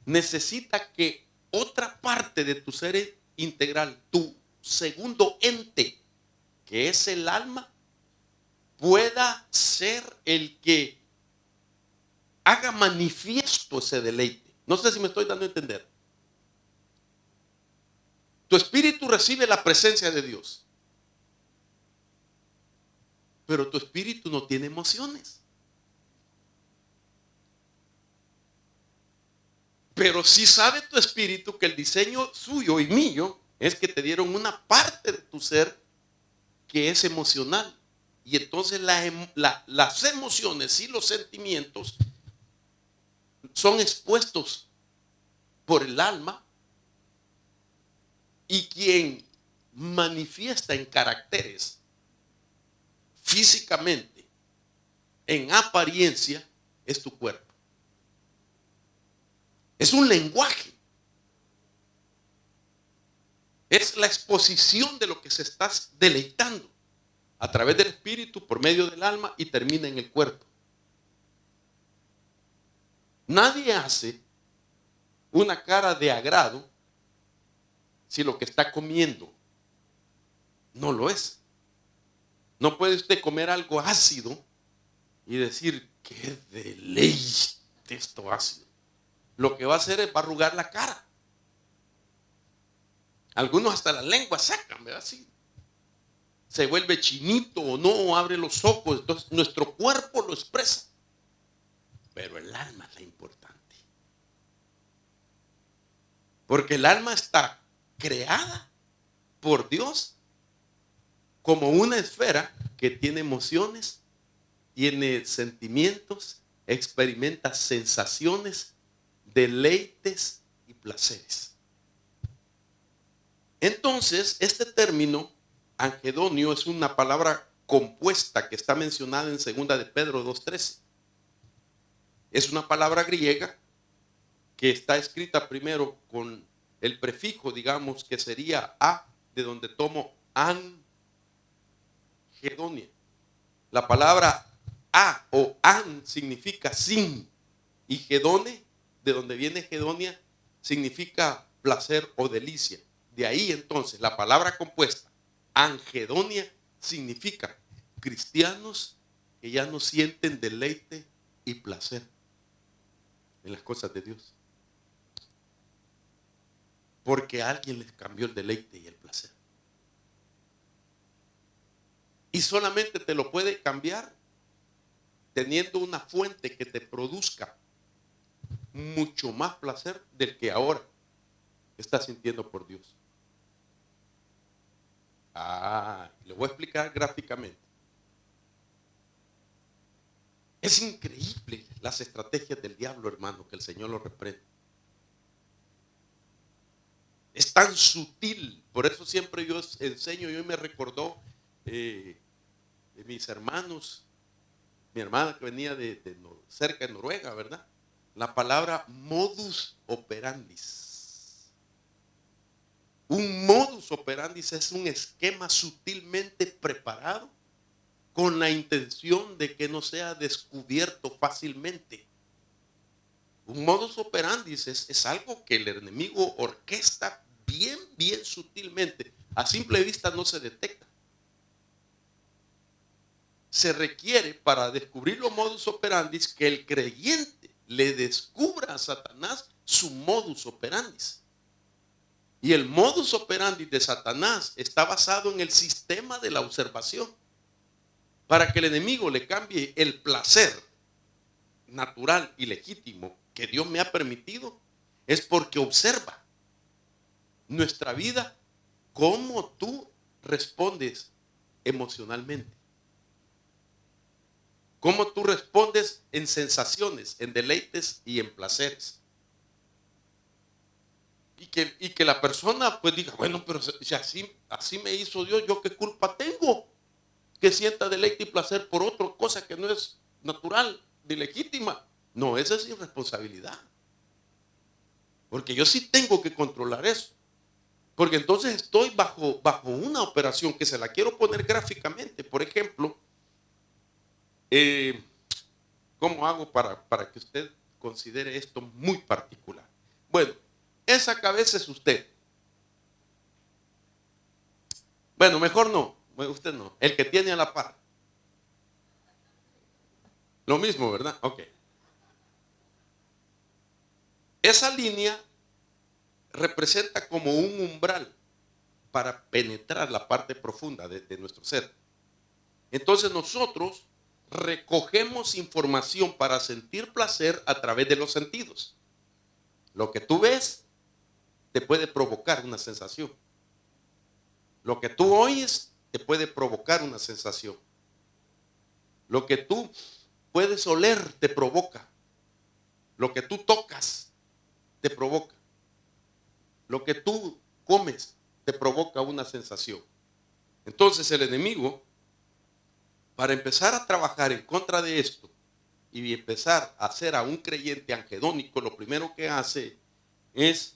necesita que otra parte de tu ser integral, tu segundo ente, que es el alma, pueda ser el que haga manifiesto ese deleite. No sé si me estoy dando a entender. Tu espíritu recibe la presencia de Dios, pero tu espíritu no tiene emociones. Pero sí sabe tu espíritu que el diseño suyo y mío es que te dieron una parte de tu ser que es emocional. Y entonces las emociones y los sentimientos son expuestos por el alma, y quien manifiesta en caracteres físicamente, en apariencia, es tu cuerpo. Es un lenguaje. Es la exposición de lo que se está deleitando a través del espíritu, por medio del alma, y termina en el cuerpo. Nadie hace una cara de agrado si lo que está comiendo no lo es. No puede usted comer algo ácido y decir, qué deleite esto ácido. Lo que va a hacer es va a arrugar la cara. Algunos hasta la lengua sacan, ¿verdad? Así. Se vuelve chinito o no, o abre los ojos. Entonces nuestro cuerpo lo expresa. Pero el alma es la importante. Porque el alma está creada por Dios como una esfera que tiene emociones, tiene sentimientos, experimenta sensaciones, deleites y placeres. Entonces, este término angedonio es una palabra compuesta que está mencionada en 2 de Pedro 2:13. Es una palabra griega que está escrita primero con el prefijo, digamos, que sería a, de donde tomo angedonia. La palabra a o an significa sin, y gedone, de donde viene gedonia, significa placer o delicia. De ahí entonces la palabra compuesta angedonia significa cristianos que ya no sienten deleite y placer en las cosas de Dios, porque alguien les cambió el deleite y el placer. Y solamente te lo puede cambiar teniendo una fuente que te produzca mucho más placer del que ahora estás sintiendo por Dios. Le voy a explicar gráficamente. Es increíble las estrategias del diablo, hermano, que el Señor lo reprende. Es tan sutil, por eso siempre yo enseño, y hoy me recordó de mis hermanos, mi hermana que venía cerca de Noruega, ¿verdad? La palabra modus operandis. Un modus operandis es un esquema sutilmente preparado con la intención de que no sea descubierto fácilmente. Un modus operandi es algo que el enemigo orquesta bien sutilmente. A simple vista no se detecta. Se requiere para descubrir los modus operandi que el creyente le descubra a Satanás su modus operandi. Y el modus operandi de Satanás está basado en el sistema de la observación. Para que el enemigo le cambie el placer natural y legítimo que Dios me ha permitido, es porque observa nuestra vida, cómo tú respondes emocionalmente, cómo tú respondes en sensaciones, en deleites y en placeres. Y que la persona pues diga, bueno, pero si así me hizo Dios, ¿yo qué culpa tengo? Que sienta deleite y placer por otra cosa que no es natural ni legítima. No, esa es irresponsabilidad. Porque yo sí tengo que controlar eso. Porque entonces estoy bajo una operación que se la quiero poner gráficamente. Por ejemplo, ¿cómo hago para que usted considere esto muy particular? Bueno, esa cabeza es usted. Bueno, mejor no. Usted no. El que tiene a la par. Lo mismo, ¿verdad? Ok. Esa línea representa como un umbral para penetrar la parte profunda de nuestro ser. Entonces nosotros recogemos información para sentir placer a través de los sentidos. Lo que tú ves te puede provocar una sensación. Lo que tú oyes te puede provocar una sensación. Lo que tú puedes oler te provoca. Lo que tú tocas te provoca. Lo que tú comes te provoca una sensación. Entonces el enemigo, para empezar a trabajar en contra de esto y empezar a hacer a un creyente angedónico, lo primero que hace es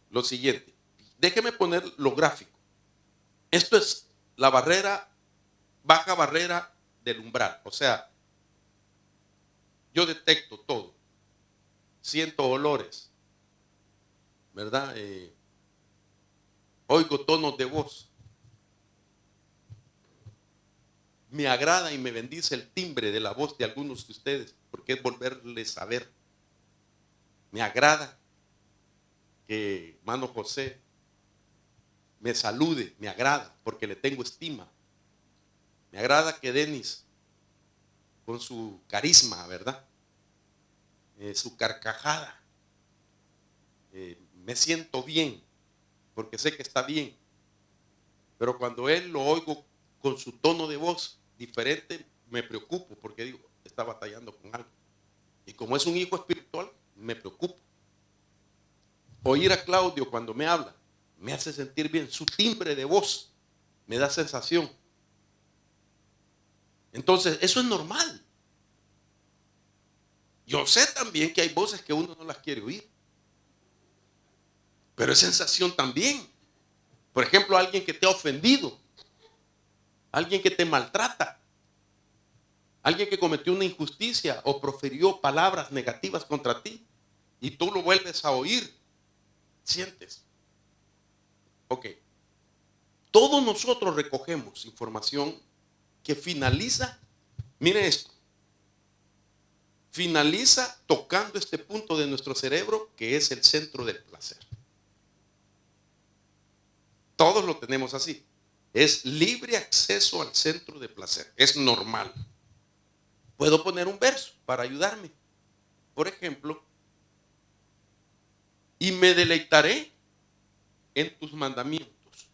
lo siguiente. Déjeme poner lo gráfico. Esto es la baja barrera del umbral. O sea, yo detecto todo. Siento olores, ¿verdad? Oigo tonos de voz. Me agrada y me bendice el timbre de la voz de algunos de ustedes, porque es volverles a ver. Me agrada que hermano José me salude, me agrada, porque le tengo estima. Me agrada que Denis, con su carisma, ¿verdad? Su carcajada, me siento bien, porque sé que está bien. Pero cuando él lo oigo con su tono de voz diferente, me preocupo, porque digo, está batallando con algo. Y como es un hijo espiritual, me preocupo. Oír a Claudio cuando me habla, me hace sentir bien. Su timbre de voz me da sensación. Entonces, eso es normal. Yo sé también que hay voces que uno no las quiere oír. Pero es sensación también. Por ejemplo, alguien que te ha ofendido. Alguien que te maltrata. Alguien que cometió una injusticia o profirió palabras negativas contra ti. Y tú lo vuelves a oír. Sientes. Ok. Todos nosotros recogemos información que finaliza. Mire esto. Finaliza tocando este punto de nuestro cerebro que es el centro del placer. Todos lo tenemos así. Es libre acceso al centro de placer. Es normal. Puedo poner un verso para ayudarme. Por ejemplo, y me deleitaré en tus mandamientos,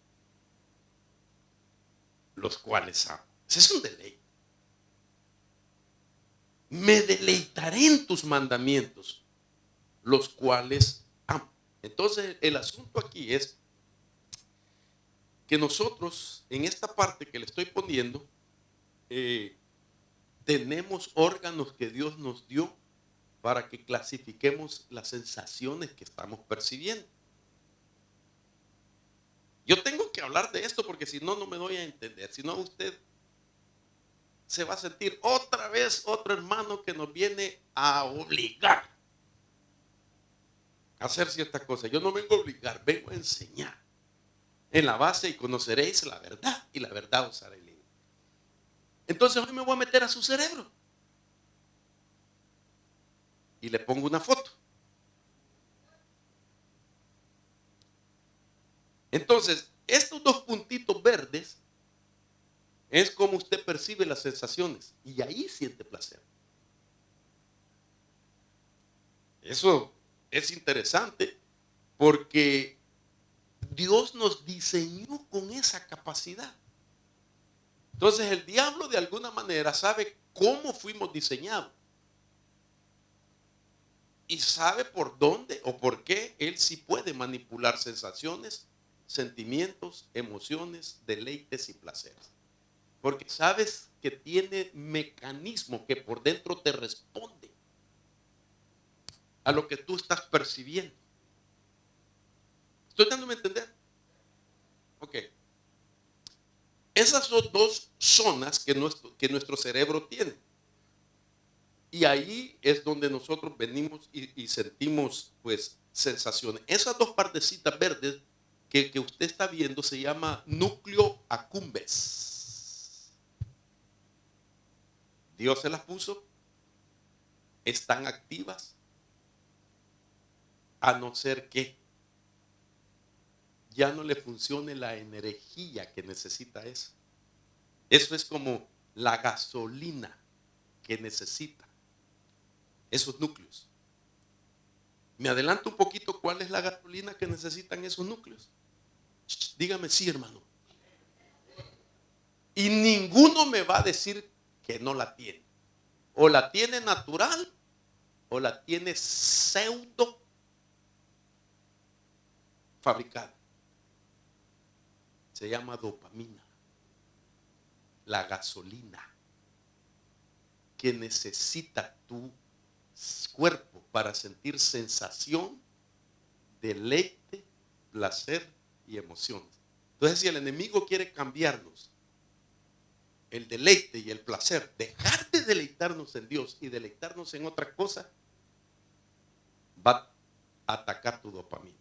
los cuales amo. Ese es un deleite. Me deleitaré en tus mandamientos, los cuales amo. Entonces, el asunto aquí es que nosotros, en esta parte que le estoy poniendo, tenemos órganos que Dios nos dio para que clasifiquemos las sensaciones que estamos percibiendo. Yo tengo que hablar de esto porque si no, no me doy a entender. Si no, usted se va a sentir otra vez otro hermano que nos viene a obligar a hacer ciertas cosas. Yo no vengo a obligar, vengo a enseñar. En la base y conoceréis la verdad y la verdad os hará libre. Entonces hoy me voy a meter a su cerebro y le pongo una foto. Entonces, estos dos puntitos verdes es como usted percibe las sensaciones y ahí siente placer. Eso es interesante porque Dios nos diseñó con esa capacidad. Entonces el diablo de alguna manera sabe cómo fuimos diseñados. Y sabe por dónde o por qué Él sí puede manipular sensaciones, sentimientos, emociones, deleites y placeres. Porque sabes que tiene mecanismo que por dentro te responde a lo que tú estás percibiendo. ¿Estoy dándome a entender? Ok. Esas son dos zonas que nuestro cerebro tiene. Y ahí es donde nosotros venimos y sentimos pues sensaciones. Esas dos partecitas verdes que usted está viendo se llama núcleo accumbens. Dios se las puso, están activas, a no ser que ya no le funcione la energía que necesita eso. Eso es como la gasolina que necesita esos núcleos. Me adelanto un poquito, ¿cuál es la gasolina que necesitan esos núcleos? Dígame sí, hermano. Y ninguno me va a decir que no la tiene. O la tiene natural o la tiene pseudo fabricada. Se llama dopamina. La gasolina que necesita tu cuerpo para sentir sensación, deleite, placer y emociones. Entonces, si el enemigo quiere cambiarnos el deleite y el placer, dejar de deleitarnos en Dios y deleitarnos en otra cosa, va a atacar tu dopamina.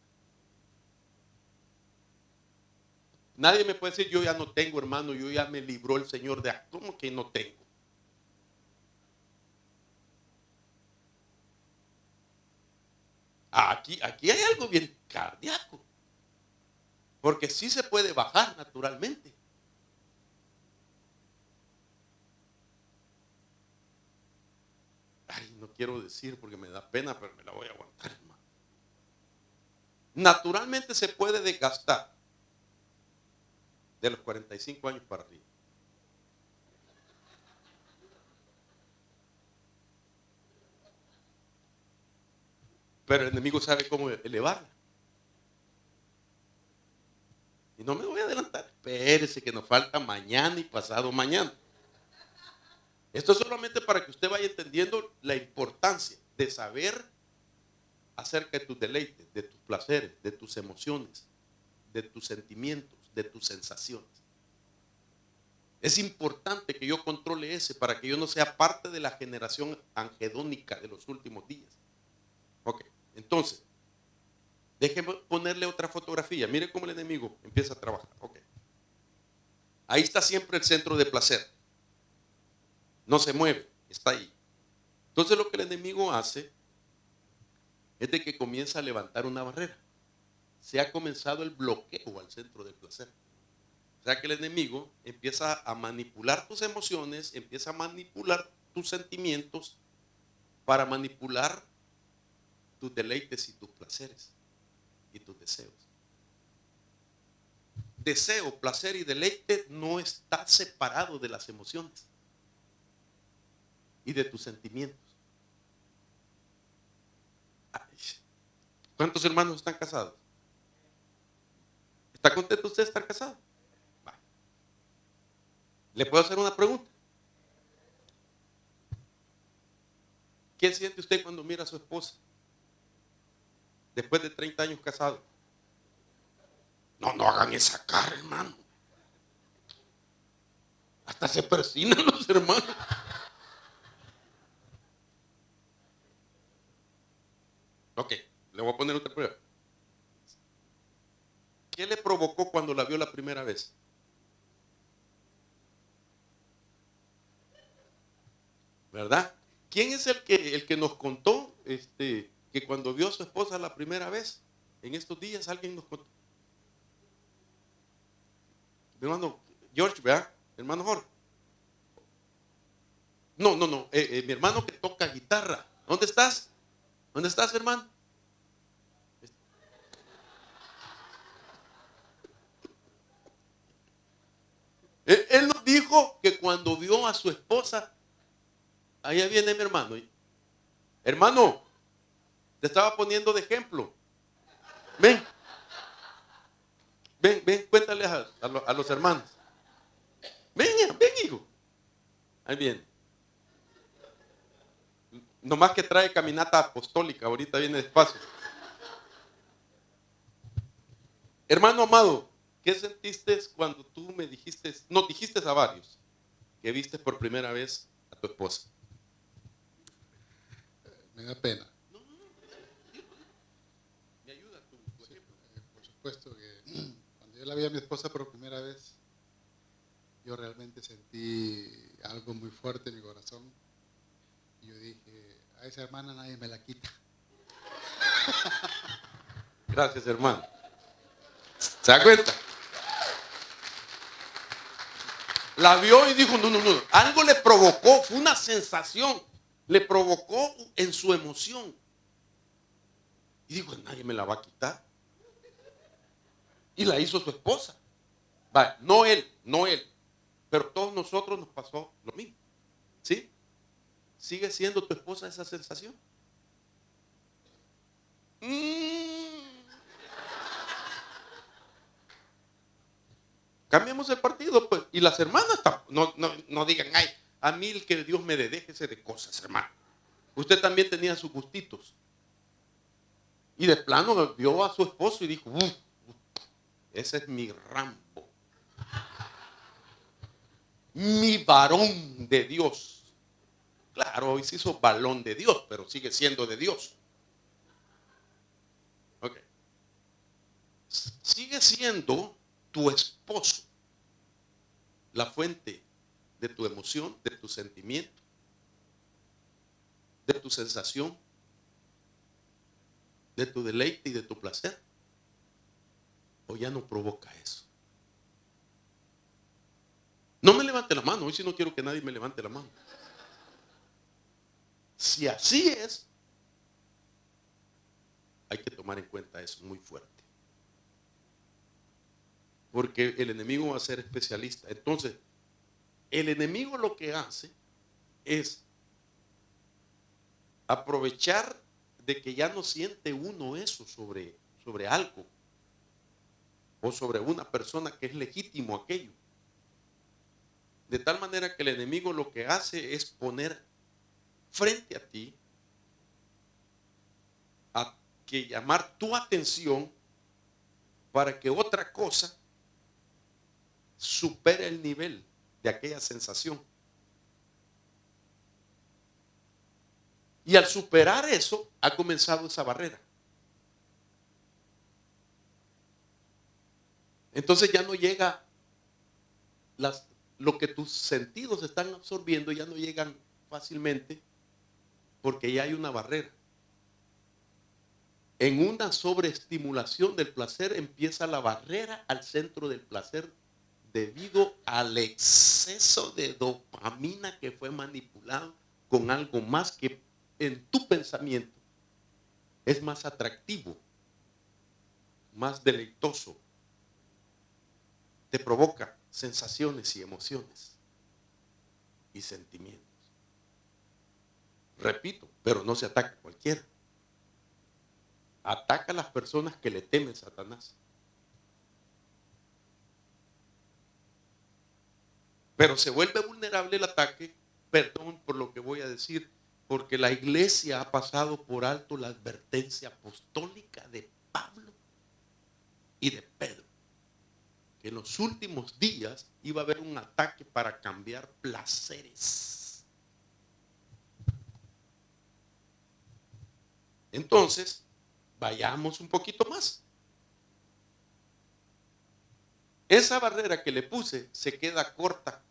Nadie me puede decir, yo ya no tengo, hermano, yo ya me libró el Señor de... ¿Cómo que no tengo? Aquí hay algo bien cardíaco. Porque sí se puede bajar naturalmente. Ay, no quiero decir porque me da pena, pero me la voy a aguantar, hermano. Naturalmente se puede desgastar de los 45 años para arriba. Pero el enemigo sabe cómo elevarla. Y no me voy a adelantar. Espérese que nos falta mañana y pasado mañana. Esto es solamente para que usted vaya entendiendo la importancia de saber acerca de tus deleites, de tus placeres, de tus emociones, de tus sentimientos, de tus sensaciones. Es importante que yo controle ese para que yo no sea parte de la generación angedónica de los últimos días. Ok, entonces, déjeme ponerle otra fotografía. Mire cómo el enemigo empieza a trabajar. Ok. Ahí está siempre el centro de placer. No se mueve, está ahí. Entonces lo que el enemigo hace es de que comienza a levantar una barrera. Se ha comenzado el bloqueo al centro del placer. O sea que el enemigo empieza a manipular tus emociones, empieza a manipular tus sentimientos para manipular tus deleites y tus placeres y tus deseos. Deseo, placer y deleite no está separado de las emociones y de tus sentimientos. ¿Cuántos hermanos están casados? ¿Está contento usted de estar casado? Va. ¿Le puedo hacer una pregunta? ¿Qué siente usted cuando mira a su esposa? Después de 30 años casado. No hagan esa cara, hermano. Hasta se persignan los hermanos. Ok, le voy a poner otra prueba. ¿Qué le provocó cuando la vio la primera vez? ¿Verdad? ¿Quién es el que nos contó que cuando vio a su esposa la primera vez? En estos días alguien nos contó. Mi hermano George, ¿verdad? Hermano Jorge. No. Mi hermano que toca guitarra. ¿Dónde estás? ¿Dónde estás, hermano? Él nos dijo que cuando vio a su esposa Ahí viene mi hermano. Hermano, te estaba poniendo de ejemplo. Ven. Ven, cuéntale a los hermanos. Ven, hijo. Ahí viene. Nomás que trae caminata apostólica, ahorita viene despacio. Hermano amado, ¿qué sentiste cuando tú me dijiste, no, dijiste a varios, que viste por primera vez a tu esposa? Me da pena. Me ayuda tu ejemplo. Por supuesto que cuando yo la vi a mi esposa por primera vez, yo realmente sentí algo muy fuerte en mi corazón. Y yo dije, a esa hermana nadie me la quita. Gracias, hermano. ¿Se da cuenta? La vio y dijo, no. Algo le provocó, fue una sensación. Le provocó en su emoción. Y dijo, nadie me la va a quitar. Y la hizo su esposa. Vale, no él. Pero todos nosotros nos pasó lo mismo. ¿Sí? ¿Sigue siendo tu esposa esa sensación? Cambiemos el partido, pues. Y las hermanas no digan, ay, a mí el que Dios me dé, déjese de cosas, hermano. Usted también tenía sus gustitos. Y de plano vio a su esposo y dijo, ese es mi Rambo. Mi varón de Dios. Claro, hoy se hizo balón de Dios, pero sigue siendo de Dios. Ok. Sigue siendo tu esposo la fuente de tu emoción, de tu sentimiento, de tu sensación, de tu deleite y de tu placer. O ya no provoca eso. No me levante la mano, hoy sí no quiero que nadie me levante la mano. Si así es, hay que tomar en cuenta eso muy fuerte. Porque el enemigo va a ser especialista. Entonces, el enemigo lo que hace es aprovechar de que ya no siente uno eso sobre algo o sobre una persona que es legítimo aquello. De tal manera que el enemigo lo que hace es poner frente a ti a que llamar tu atención para que otra cosa supere el nivel de aquella sensación. Y al superar eso, ha comenzado esa barrera. Entonces ya no llega lo que tus sentidos están absorbiendo, ya no llegan fácilmente porque ya hay una barrera. En una sobreestimulación del placer empieza la barrera al centro del placer debido al exceso de dopamina que fue manipulado con algo más que en tu pensamiento es más atractivo, más deleitoso, te provoca sensaciones y emociones y sentimientos. Repito, pero no se ataca a cualquiera. Ataca a las personas que le temen a Satanás. Pero se vuelve vulnerable el ataque, perdón por lo que voy a decir, porque la iglesia ha pasado por alto la advertencia apostólica de Pablo y de Pedro, que en los últimos días iba a haber un ataque para cambiar placeres. Entonces, vayamos un poquito más. Esa barrera que le puse se queda corta,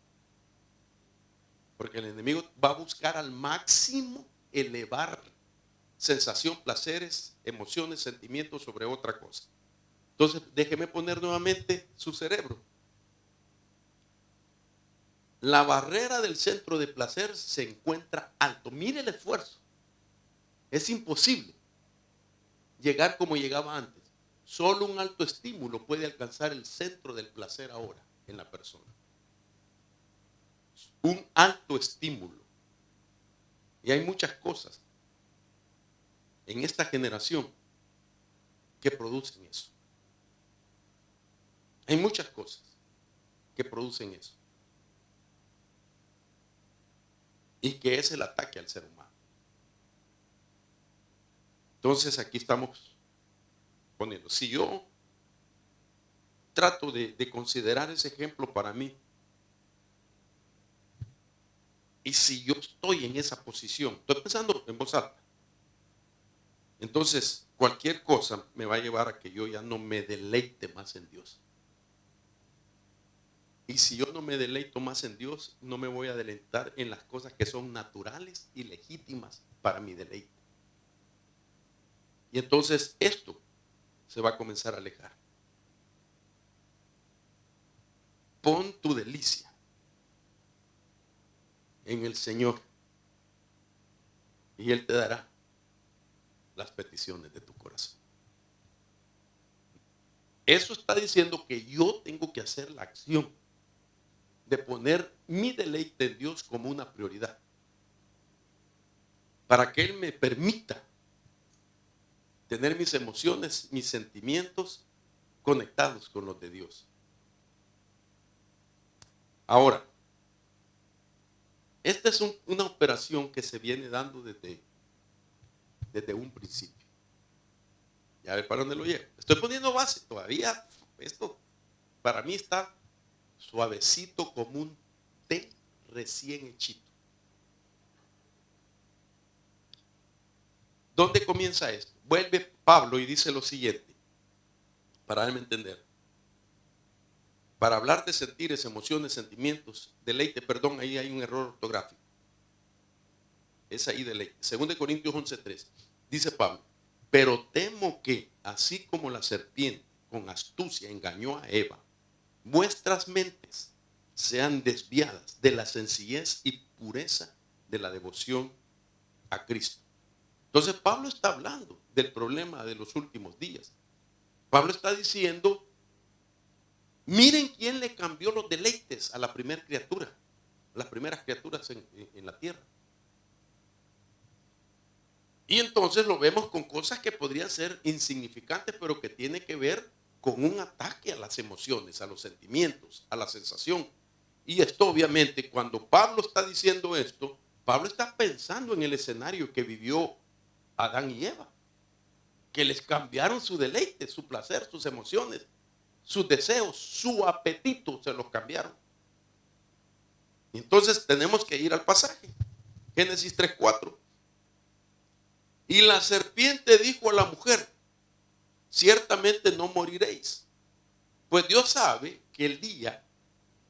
porque el enemigo va a buscar al máximo elevar sensación, placeres, emociones, sentimientos sobre otra cosa. Entonces, déjeme poner nuevamente su cerebro. La barrera del centro de placer se encuentra alto. Mire el esfuerzo. Es imposible llegar como llegaba antes. Solo un alto estímulo puede alcanzar el centro del placer ahora en la persona. Un alto estímulo. Y hay muchas cosas en esta generación que producen eso. Hay muchas cosas que producen eso. Y que es el ataque al ser humano. Entonces aquí estamos poniendo. Si yo trato de considerar ese ejemplo para mí, y si yo estoy en esa posición, estoy pensando en voz alta, entonces cualquier cosa me va a llevar a que yo ya no me deleite más en Dios. Y si yo no me deleito más en Dios, no me voy a deleitar en las cosas que son naturales y legítimas para mi deleite. Y entonces esto se va a comenzar a alejar. Pon tu delicia en el Señor y Él te dará las peticiones de tu corazón. Eso está diciendo que yo tengo que hacer la acción de poner mi deleite en Dios como una prioridad, para que Él me permita tener mis emociones, mis sentimientos conectados con los de Dios. Ahora, esta es una operación que se viene dando desde un principio. Ya ve para dónde lo llevo. Estoy poniendo base todavía. Esto para mí está suavecito como un té recién hechito. ¿Dónde comienza esto? Vuelve Pablo y dice lo siguiente, para darme a entender. Para hablar de sentires, emociones, sentimientos, deleite, perdón, ahí hay un error ortográfico. Es ahí deleite. 2 Corintios 11:3. Dice Pablo, pero temo que, así como la serpiente con astucia engañó a Eva, vuestras mentes sean desviadas de la sencillez y pureza de la devoción a Cristo. Entonces Pablo está hablando del problema de los últimos días. Pablo está diciendo, miren quién le cambió los deleites a la primera criatura, las primeras criaturas en la tierra. Y entonces lo vemos con cosas que podrían ser insignificantes, pero que tienen que ver con un ataque a las emociones, a los sentimientos, a la sensación. Y esto obviamente, cuando Pablo está diciendo esto, Pablo está pensando en el escenario que vivió Adán y Eva, que les cambiaron su deleite, su placer, sus emociones, sus deseos, su apetito, se los cambiaron. Y entonces tenemos que ir al pasaje. Génesis 3:4. Y la serpiente dijo a la mujer, ciertamente no moriréis, pues Dios sabe que el día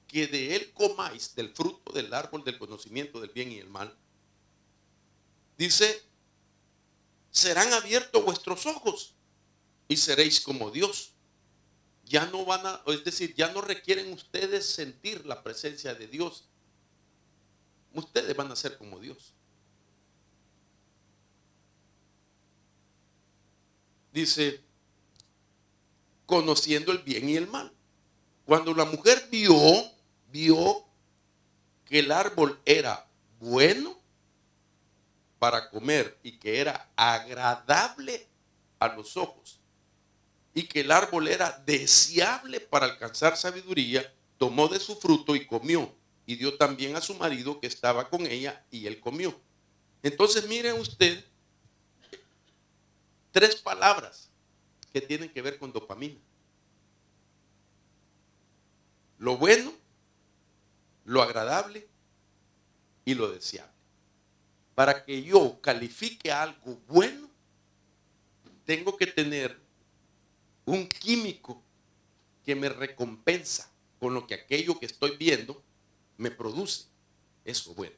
que de él comáis del fruto del árbol del conocimiento del bien y el mal, dice, serán abiertos vuestros ojos y seréis como Dios. Ya no van a, es decir, ya no requieren ustedes sentir la presencia de Dios. Ustedes van a ser como Dios. Dice, conociendo el bien y el mal. Cuando la mujer vio que el árbol era bueno para comer y que era agradable a los ojos y que el árbol era deseable para alcanzar sabiduría, tomó de su fruto y comió, y dio también a su marido que estaba con ella y él comió. Entonces miren usted, 3 palabras que tienen que ver con dopamina. Lo bueno, lo agradable y lo deseable. Para que yo califique algo bueno, tengo que tener un químico que me recompensa con lo que aquello que estoy viendo me produce. Eso bueno.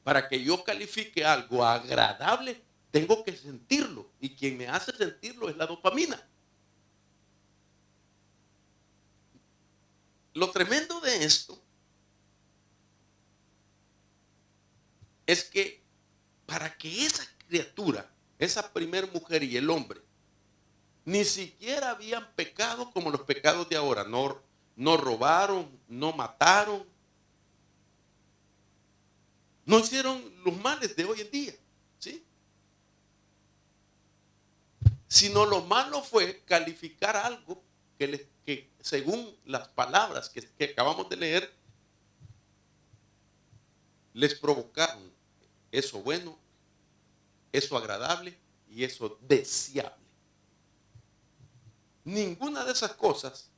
Para que yo califique algo agradable, tengo que sentirlo. Y quien me hace sentirlo es la dopamina. Lo tremendo de esto es que para que esa criatura, esa primer mujer y el hombre, ni siquiera habían pecado como los pecados de ahora. No robaron, no mataron, No hicieron los males de hoy en día, ¿sí? Sino lo malo fue calificar algo que según las palabras que acabamos de leer, les provocaron eso bueno, eso agradable y eso deseable. Ninguna de esas cosas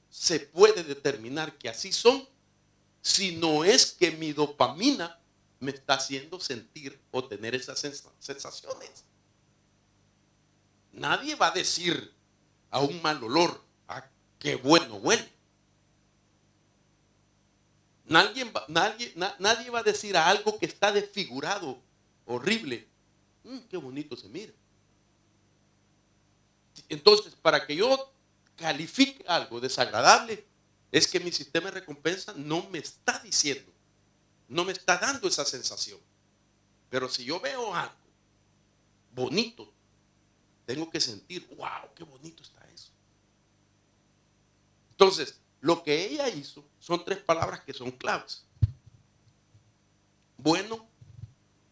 se puede determinar que así son si no es que mi dopamina me está haciendo sentir o tener esas sensaciones. Nadie va a decir a un mal olor, ah, qué bueno huele. Nadie va a decir a algo que está desfigurado, horrible, qué bonito se mira. Entonces, para que yo califique algo desagradable, es que mi sistema de recompensa no me está diciendo, no me está dando esa sensación. Pero si yo veo algo bonito, tengo que sentir, wow, qué bonito está eso. Entonces, lo que ella hizo son 3 palabras que son claves. Bueno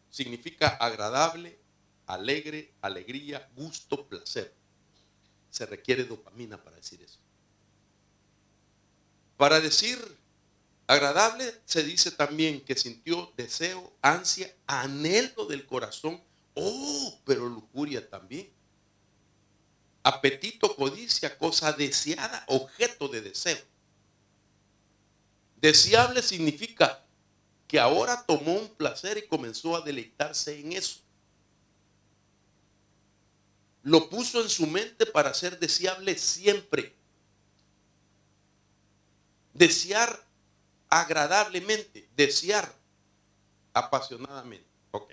significa agradable, alegre, alegría, gusto, placer. Se requiere dopamina para decir eso. Para decir agradable se dice también que sintió deseo, ansia, anhelo del corazón. Oh, pero lujuria también. Apetito, codicia, cosa deseada, objeto de deseo. Deseable significa que ahora tomó un placer y comenzó a deleitarse en eso. Lo puso en su mente para ser deseable siempre. Desear agradablemente, desear apasionadamente. Ok.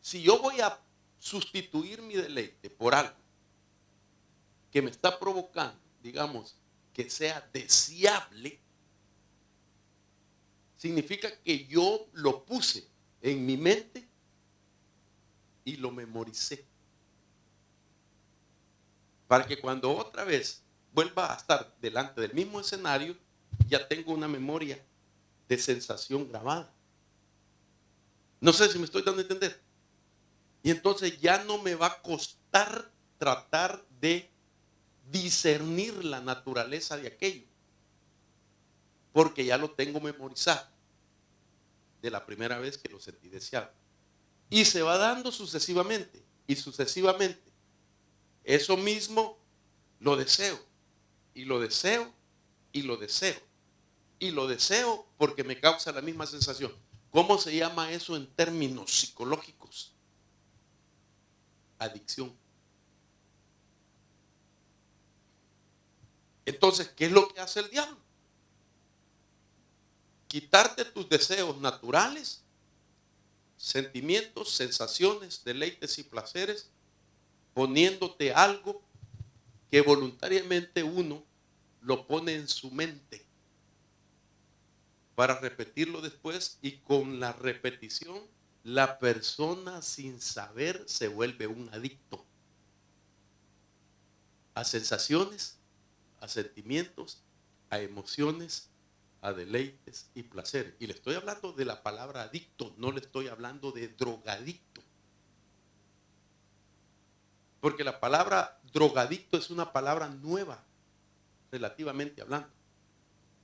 Si yo voy a sustituir mi deleite por algo que me está provocando, digamos, que sea deseable, significa que yo lo puse en mi mente y lo memoricé. Para que cuando otra vez vuelva a estar delante del mismo escenario, ya tengo una memoria de sensación grabada. No sé si me estoy dando a entender. Y entonces ya no me va a costar tratar de discernir la naturaleza de aquello, porque ya lo tengo memorizado de la primera vez que lo sentí deseado. Y se va dando sucesivamente y sucesivamente. Eso mismo lo deseo y lo deseo y lo deseo y lo deseo porque me causa la misma sensación. ¿Cómo se llama eso en términos psicológicos? Adicción. Entonces, ¿qué es lo que hace el diablo? Quitarte tus deseos naturales, sentimientos, sensaciones, deleites y placeres, poniéndote algo que voluntariamente uno lo pone en su mente para repetirlo después, y con la repetición la persona sin saber se vuelve un adicto a sensaciones, a sentimientos, a emociones, a deleites y placeres. Y le estoy hablando de la palabra adicto, no le estoy hablando de drogadicto. Porque la palabra drogadicto es una palabra nueva, relativamente hablando.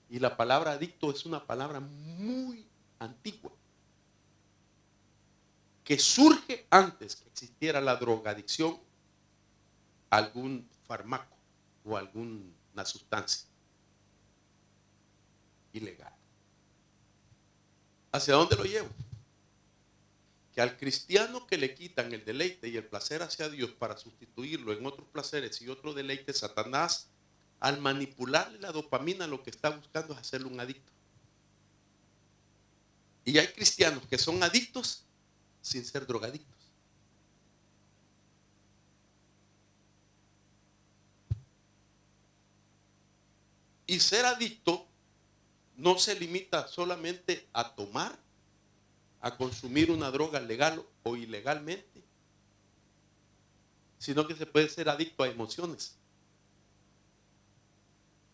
Y la palabra adicto es una palabra muy antigua, que surge antes que existiera la drogadicción, algún fármaco o alguna sustancia ilegal. ¿Hacia dónde lo llevo? Que al cristiano que le quitan el deleite y el placer hacia Dios para sustituirlo en otros placeres y otros deleites, Satanás, al manipularle la dopamina, lo que está buscando es hacerle un adicto. Y hay cristianos que son adictos sin ser drogadictos. Y ser adicto no se limita solamente a tomar, a consumir una droga legal o ilegalmente, sino que se puede ser adicto a emociones,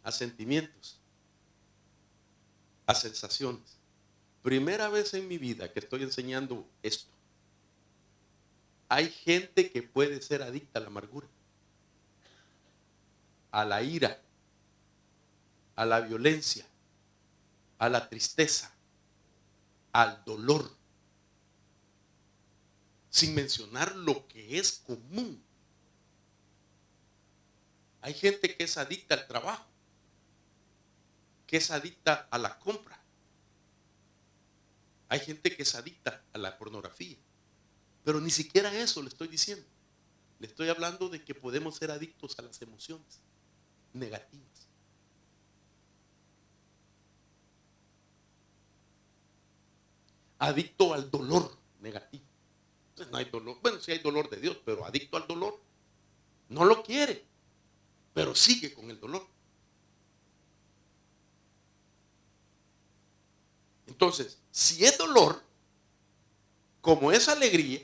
a sentimientos, a sensaciones. primera vez en mi vida que estoy enseñando esto. Hay gente que puede ser adicta a la amargura, a la ira, a la violencia, a la tristeza, al dolor, sin mencionar lo que es común. Hay gente que es adicta al trabajo, que es adicta a la compra. Hay gente que es adicta a la pornografía. Pero ni siquiera eso le estoy diciendo. Le estoy hablando de que podemos ser adictos a las emociones negativas. Adicto al dolor negativo. Entonces no hay dolor. Bueno, sí hay dolor de Dios, pero adicto al dolor. No lo quiere, pero sigue con el dolor. Entonces, si es dolor, como es alegría,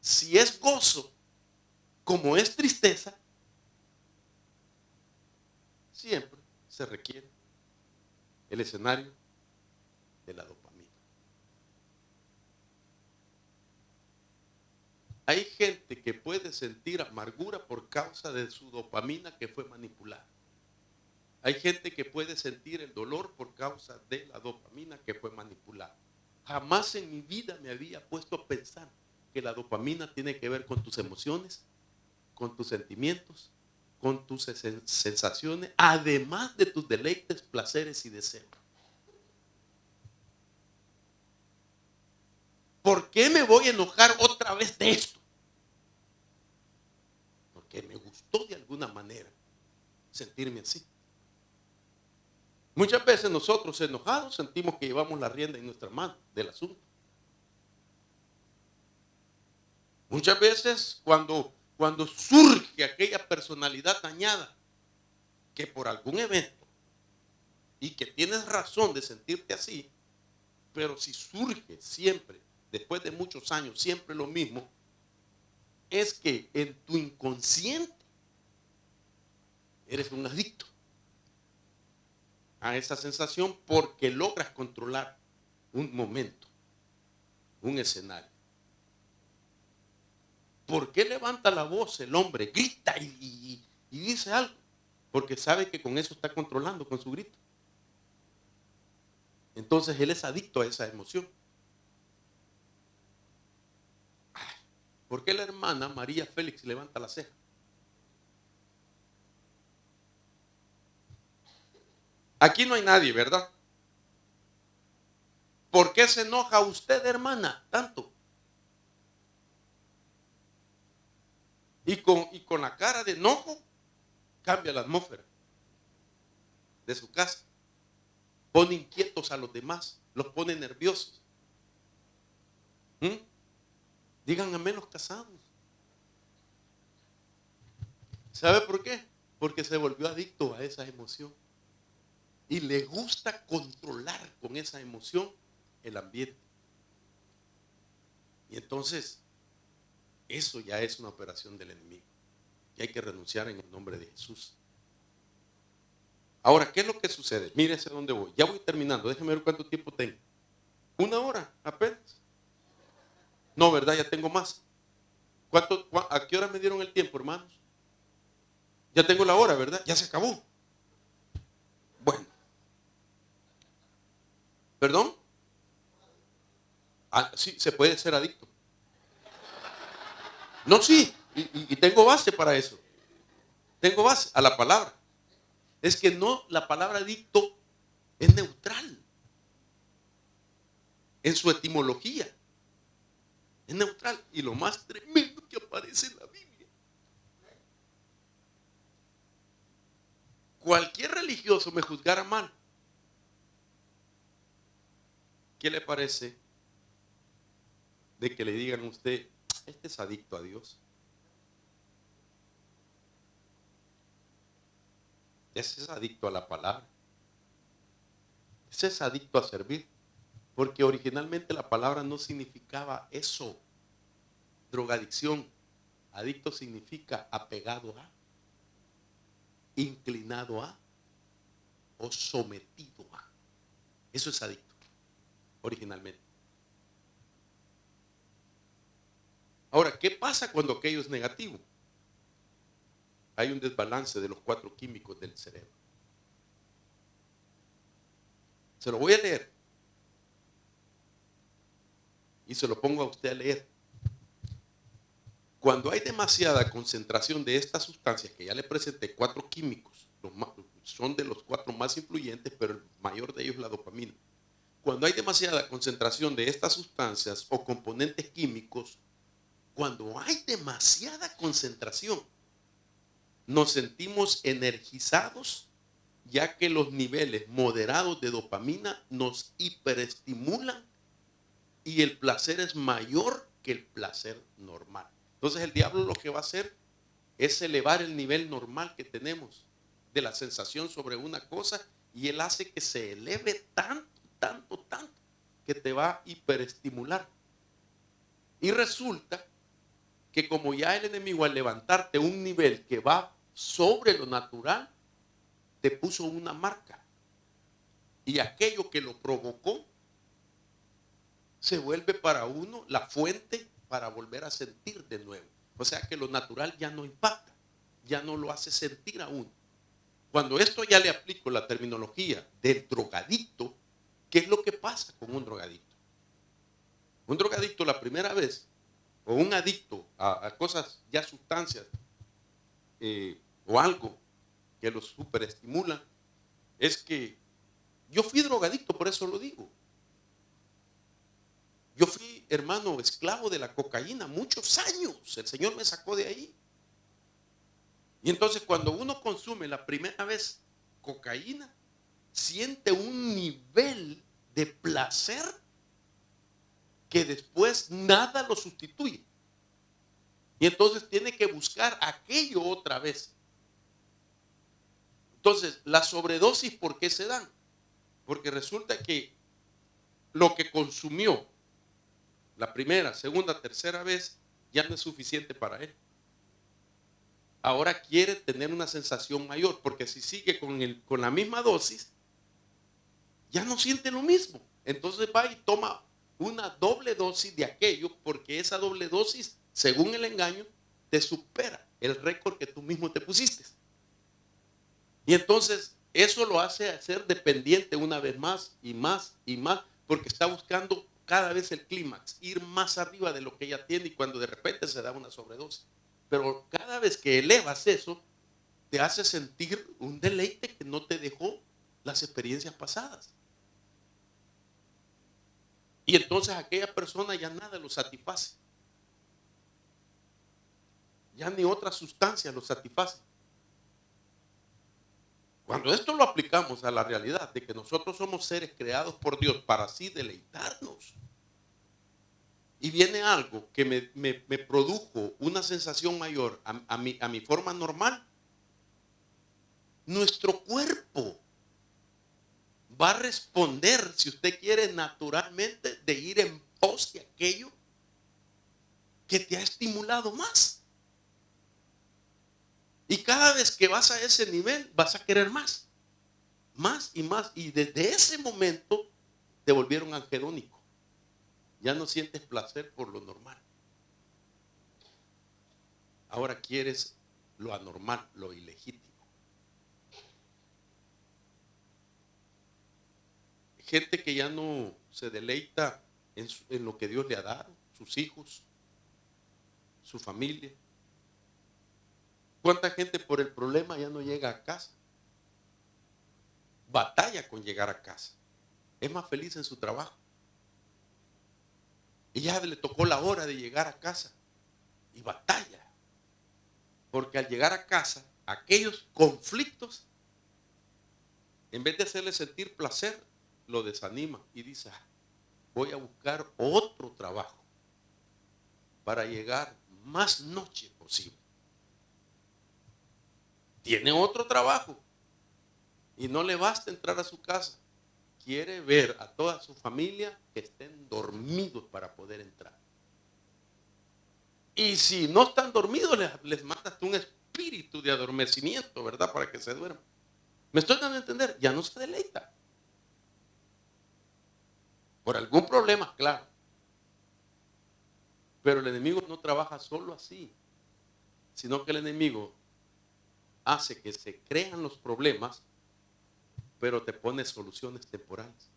si es gozo, como es tristeza, siempre se requiere el escenario de la dopamina. Hay gente que puede sentir amargura por causa de su dopamina que fue manipulada. Hay gente que puede sentir el dolor por causa de la dopamina que fue manipulada. Jamás en mi vida me había puesto a pensar que la dopamina tiene que ver con tus emociones, con tus sentimientos, con tus sensaciones, además de tus deleites, placeres y deseos. ¿Por qué me voy a enojar otra vez de esto? Porque me gustó de alguna manera sentirme así. Muchas veces nosotros enojados sentimos que llevamos la rienda en nuestra mano del asunto. Muchas veces cuando surge aquella personalidad dañada, que por algún evento, y que tienes razón de sentirte así, pero si surge siempre, después de muchos años, siempre lo mismo, es que en tu inconsciente eres un adicto a esa sensación porque logras controlar un momento, un escenario. ¿Por qué levanta la voz el hombre? Grita y dice algo. Porque sabe que con eso está controlando, con su grito. Entonces él es adicto a esa emoción. ¿Por qué la hermana María Félix levanta la ceja? Aquí no hay nadie, ¿verdad? ¿Por qué se enoja usted, hermana, tanto? Y con la cara de enojo cambia la atmósfera de su casa. Pone inquietos a los demás, los pone nerviosos. Digan amén los casados. ¿Sabe por qué? Porque se volvió adicto a esa emoción. Y le gusta controlar con esa emoción el ambiente. Y entonces, eso ya es una operación del enemigo. Y hay que renunciar en el nombre de Jesús. Ahora, ¿qué es lo que sucede? Mire hacia dónde voy. Ya voy terminando. Déjeme ver cuánto tiempo tengo. 1 hora apenas. No, ¿verdad? Ya tengo más. ¿A qué hora me dieron el tiempo, hermanos? Ya tengo la hora, ¿verdad? Ya se acabó. Bueno. ¿Perdón? Sí, se puede ser adicto. No, sí. Y tengo base para eso. Tengo base a la palabra. Es que no, la palabra adicto es neutral. En su etimología. Es neutral. Y lo más tremendo que aparece en la Biblia. Cualquier religioso me juzgara mal. ¿Qué le parece de que le digan a usted, este es adicto a Dios? Ese es adicto a la palabra. Ese es adicto a servir. Porque originalmente la palabra no significaba eso. Drogadicción. Adicto significa apegado a, inclinado a o sometido a. Eso es adicto. originalmente. Ahora, ¿qué pasa cuando aquello es negativo? Hay un desbalance de los 4 químicos del cerebro. Se lo voy a leer. Y se lo pongo a usted a leer. Cuando hay demasiada concentración de estas sustancias, que ya le presenté 4 químicos, son de los 4 más influyentes, pero el mayor de ellos es la dopamina. Cuando hay demasiada concentración de estas sustancias o componentes químicos, cuando hay demasiada concentración, nos sentimos energizados, ya que los niveles moderados de dopamina nos hiperestimulan y el placer es mayor que el placer normal. Entonces el diablo lo que va a hacer es elevar el nivel normal que tenemos de la sensación sobre una cosa, y él hace que se eleve tanto, que te va a hiperestimular. Y resulta que como ya el enemigo, al levantarte un nivel que va sobre lo natural, te puso una marca. Y aquello que lo provocó se vuelve para uno la fuente para volver a sentir de nuevo. O sea que lo natural ya no impacta, ya no lo hace sentir a uno. Cuando esto ya le aplico la terminología del drogadicto, ¿qué es lo que pasa con un drogadicto? Un drogadicto la primera vez, o un adicto a cosas, ya sustancias, o algo que los superestimulan, es que yo fui drogadicto, por eso lo digo. Yo fui, hermano, esclavo de la cocaína muchos años. El Señor me sacó de ahí. Y entonces cuando uno consume la primera vez cocaína, siente un nivel de placer que después nada lo sustituye. Y entonces tiene que buscar aquello otra vez. Entonces, la sobredosis, ¿por qué se dan? Porque resulta que lo que consumió la primera, segunda, tercera vez ya no es suficiente para él. Ahora quiere tener una sensación mayor, porque si sigue con la misma dosis, ya no siente lo mismo. Entonces va y toma una doble dosis de aquello, porque esa doble dosis, según el engaño, te supera el récord que tú mismo te pusiste. Y entonces eso lo hace ser dependiente una vez más y más y más, porque está buscando cada vez el clímax, ir más arriba de lo que ella tiene, y cuando de repente se da una sobredosis. Pero cada vez que elevas eso, te hace sentir un deleite que no te dejó las experiencias pasadas. Y entonces aquella persona ya nada lo satisface. Ya ni otra sustancia lo satisface. Cuando esto lo aplicamos a la realidad de que nosotros somos seres creados por Dios para así deleitarnos, y viene algo que me produjo una sensación mayor a mi forma normal, nuestro cuerpo va a responder, si usted quiere, naturalmente, de ir en pos de aquello que te ha estimulado más. Y cada vez que vas a ese nivel, vas a querer más, más y más. Y desde ese momento te volvieron angelónico. Ya no sientes placer por lo normal. Ahora quieres lo anormal, lo ilegítimo. Gente que ya no se deleita en lo que Dios le ha dado, sus hijos, su familia. ¿Cuánta gente por el problema ya no llega a casa? Batalla con llegar a casa. Es más feliz en su trabajo. Y ya le tocó la hora de llegar a casa. Y batalla. Porque al llegar a casa, aquellos conflictos, en vez de hacerle sentir placer, lo desanima y dice, voy a buscar otro trabajo para llegar más noche posible. Tiene otro trabajo y no le basta entrar a su casa. Quiere ver a toda su familia que estén dormidos para poder entrar. Y si no están dormidos, les mandas un espíritu de adormecimiento, ¿verdad? Para que se duerman. ¿Me estoy dando a entender? Ya no se deleita. Por algún problema, claro. Pero el enemigo no trabaja solo así, sino que el enemigo hace que se crean los problemas, pero te pone soluciones temporales.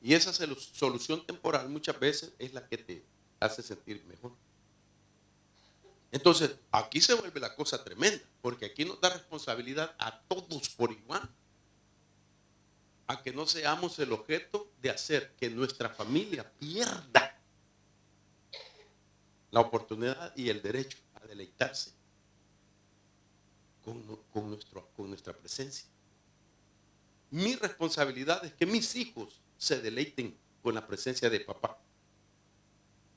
Y esa solución temporal muchas veces es la que te hace sentir mejor. Entonces, aquí se vuelve la cosa tremenda, porque aquí nos da responsabilidad a todos por igual, a que no seamos el objeto de hacer que nuestra familia pierda la oportunidad y el derecho a deleitarse con nuestra presencia. Mi responsabilidad es que mis hijos se deleiten con la presencia de papá.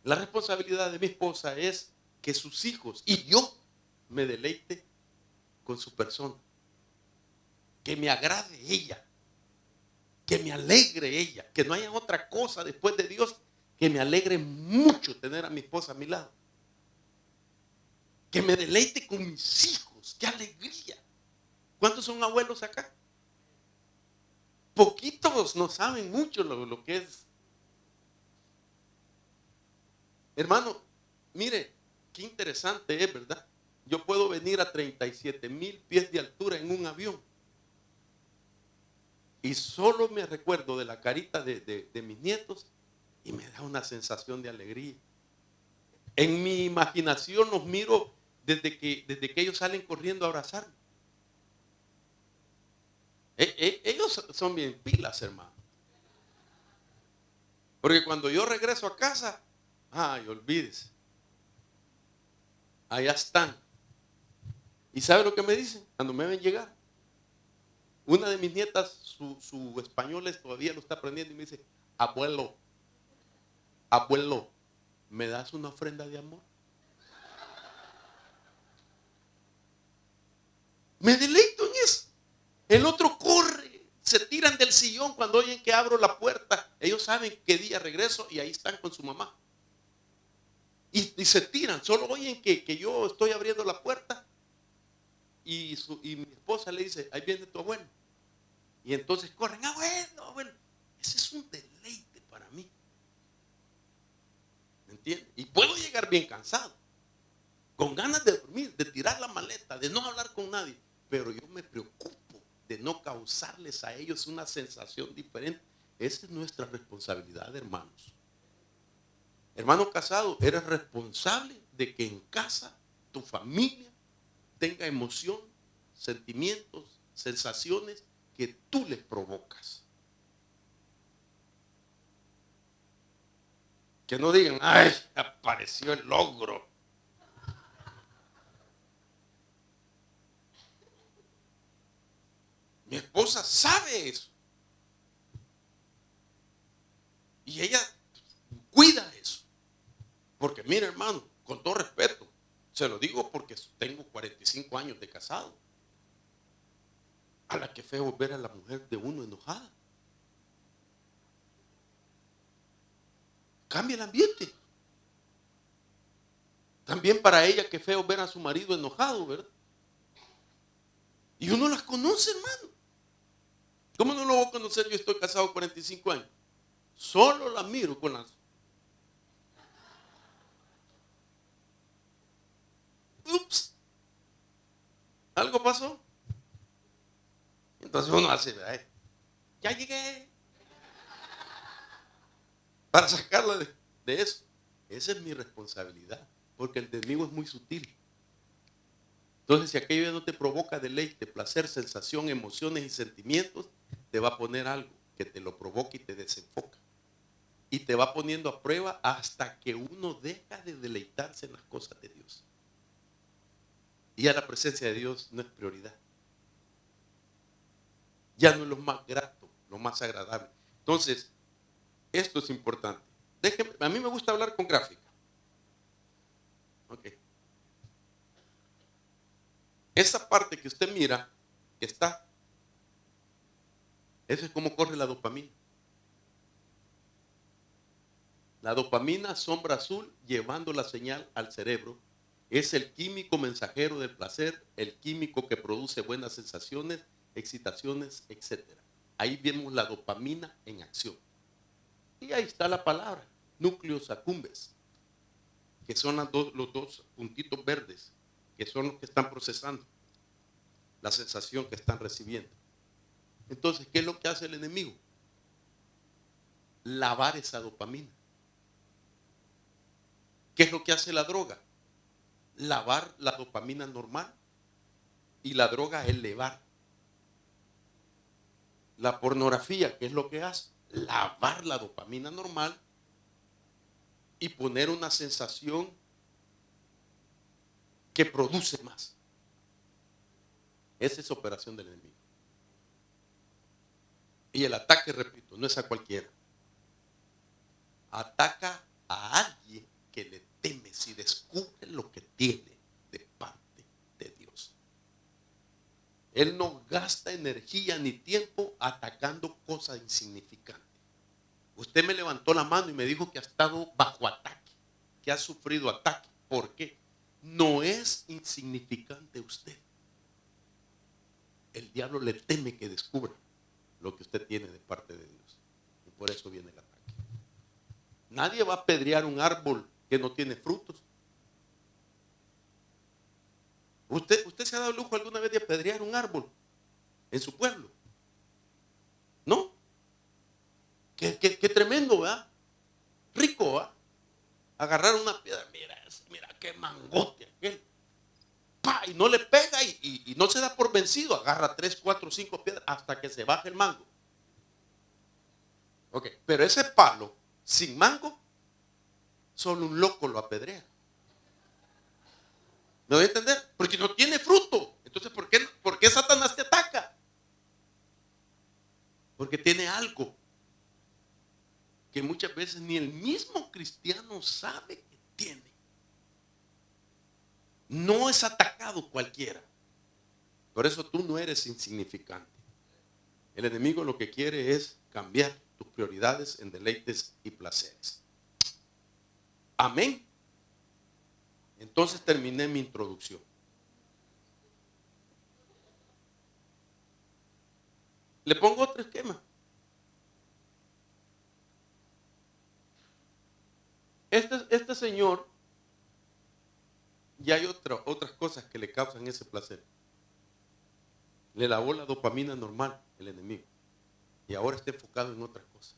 La responsabilidad de mi esposa es que sus hijos y yo me deleite con su persona. Que me agrade ella. Que me alegre ella. Que no haya otra cosa después de Dios que me alegre mucho tener a mi esposa a mi lado. Que me deleite con mis hijos. ¡Qué alegría! ¿Cuántos son abuelos acá? Poquitos no saben mucho lo que es. Hermano, mire, qué interesante es, ¿verdad? Yo puedo venir a 37,000 pies de altura en un avión. Y solo me recuerdo de la carita de mis nietos y me da una sensación de alegría. En mi imaginación los miro desde que ellos salen corriendo a abrazarme. Ellos son bien pilas, hermano. Porque cuando yo regreso a casa, ay, olvídese. Allá están. ¿Y sabe lo que me dicen cuando me ven llegar? Una de mis nietas, su español todavía lo está aprendiendo y me dice, abuelo, abuelo, ¿me das una ofrenda de amor? Me deleito en eso. El otro corre, se tiran del sillón cuando oyen que abro la puerta. Ellos saben qué día regreso y ahí están con su mamá. Y se tiran, solo oyen que yo estoy abriendo la puerta y mi esposa le dice, ahí viene tu abuelo. Y entonces corren, abuelo, abuelo. Ese es un deleite para mí. ¿Me entiendes? Y puedo llegar bien cansado, con ganas de dormir, de tirar la maleta, de no hablar con nadie. Pero yo me preocupo de no causarles a ellos una sensación diferente. Esa es nuestra responsabilidad, hermanos. Hermano casado, eres responsable de que en casa tu familia tenga emoción, sentimientos, sensaciones que tú les provocas. Que no digan, ay, apareció el logro. Mi esposa sabe eso. Y ella cuida eso. Porque mire, hermano, con todo respeto, se lo digo porque tengo 45 años de casado. A la que feo ver a la mujer de uno enojada. Cambia el ambiente. También para ella que feo ver a su marido enojado, ¿verdad? Y uno las conoce, hermano. ¿Cómo no lo voy a conocer? Yo estoy casado 45 años. Solo la miro con las... Ups. ¿Algo pasó? Entonces uno hace, ya llegué. Para sacarla de eso. Esa es mi responsabilidad. Porque el enemigo es muy sutil. Entonces, si aquello ya no te provoca deleite, placer, sensación, emociones y sentimientos, te va a poner algo que te lo provoque y te desenfoca. Y te va poniendo a prueba hasta que uno deja de deleitarse en las cosas de Dios. Y ya la presencia de Dios no es prioridad. Ya no es lo más grato, lo más agradable. Entonces, esto es importante. A mí me gusta hablar con gráfica. Ok. Esa parte que usted mira, que está, eso es como corre la dopamina. La dopamina, sombra azul, llevando la señal al cerebro, es el químico mensajero del placer, el químico que produce buenas sensaciones, excitaciones, etc. Ahí vemos la dopamina en acción. Y ahí está la palabra, núcleos accumbens, que son los dos puntitos verdes, que son los que están procesando la sensación que están recibiendo. Entonces, ¿qué es lo que hace el enemigo? Lavar esa dopamina. ¿Qué es lo que hace la droga? Lavar la dopamina normal y la droga elevar. La pornografía, ¿qué es lo que hace? Lavar la dopamina normal y poner una sensación que produce más. Esa es operación del enemigo. Y el ataque, repito, no es a cualquiera. Ataca a alguien que le teme si descubre lo que tiene de parte de Dios. Él no gasta energía ni tiempo atacando cosas insignificantes. Usted me levantó la mano y me dijo que ha estado bajo ataque, que ha sufrido ataque. ¿Por qué? No es insignificante usted. El diablo le teme que descubra lo que usted tiene de parte de Dios. Y por eso viene el ataque. Nadie va a apedrear un árbol que no tiene frutos. ¿Usted se ha dado el lujo alguna vez de apedrear un árbol en su pueblo? ¿No? Qué tremendo, ¿verdad? Rico, ¿verdad? Agarrar una piedra, mira qué mangote aquel. ¡Pah! Y no le pega y no se da por vencido. Agarra 3, 4, 5 piedras hasta que se baje el mango. Ok, pero ese palo sin mango, solo un loco lo apedrea. ¿Me voy a entender? Porque no tiene fruto. Entonces, ¿por qué Satanás te ataca? Porque tiene algo que muchas veces ni el mismo cristiano sabe que tiene. No es atacado cualquiera. Por eso tú no eres insignificante. El enemigo lo que quiere es cambiar tus prioridades en deleites y placeres. Amén. Entonces terminé mi introducción. Le pongo otro esquema. Este señor, ya hay otras cosas que le causan ese placer. Le lavó la dopamina normal, el enemigo, y ahora está enfocado en otras cosas.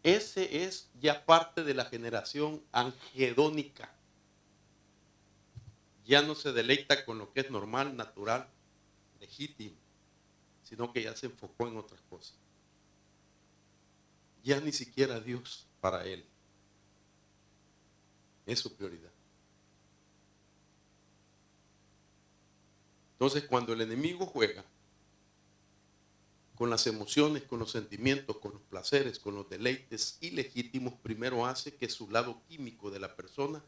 Ese es ya parte de la generación angedónica. Ya no se deleita con lo que es normal, natural, legítimo, sino que ya se enfocó en otras cosas. Ya ni siquiera Dios para él es su prioridad. Entonces, cuando el enemigo juega con las emociones, con los sentimientos, con los placeres, con los deleites ilegítimos, primero hace que su lado químico de la persona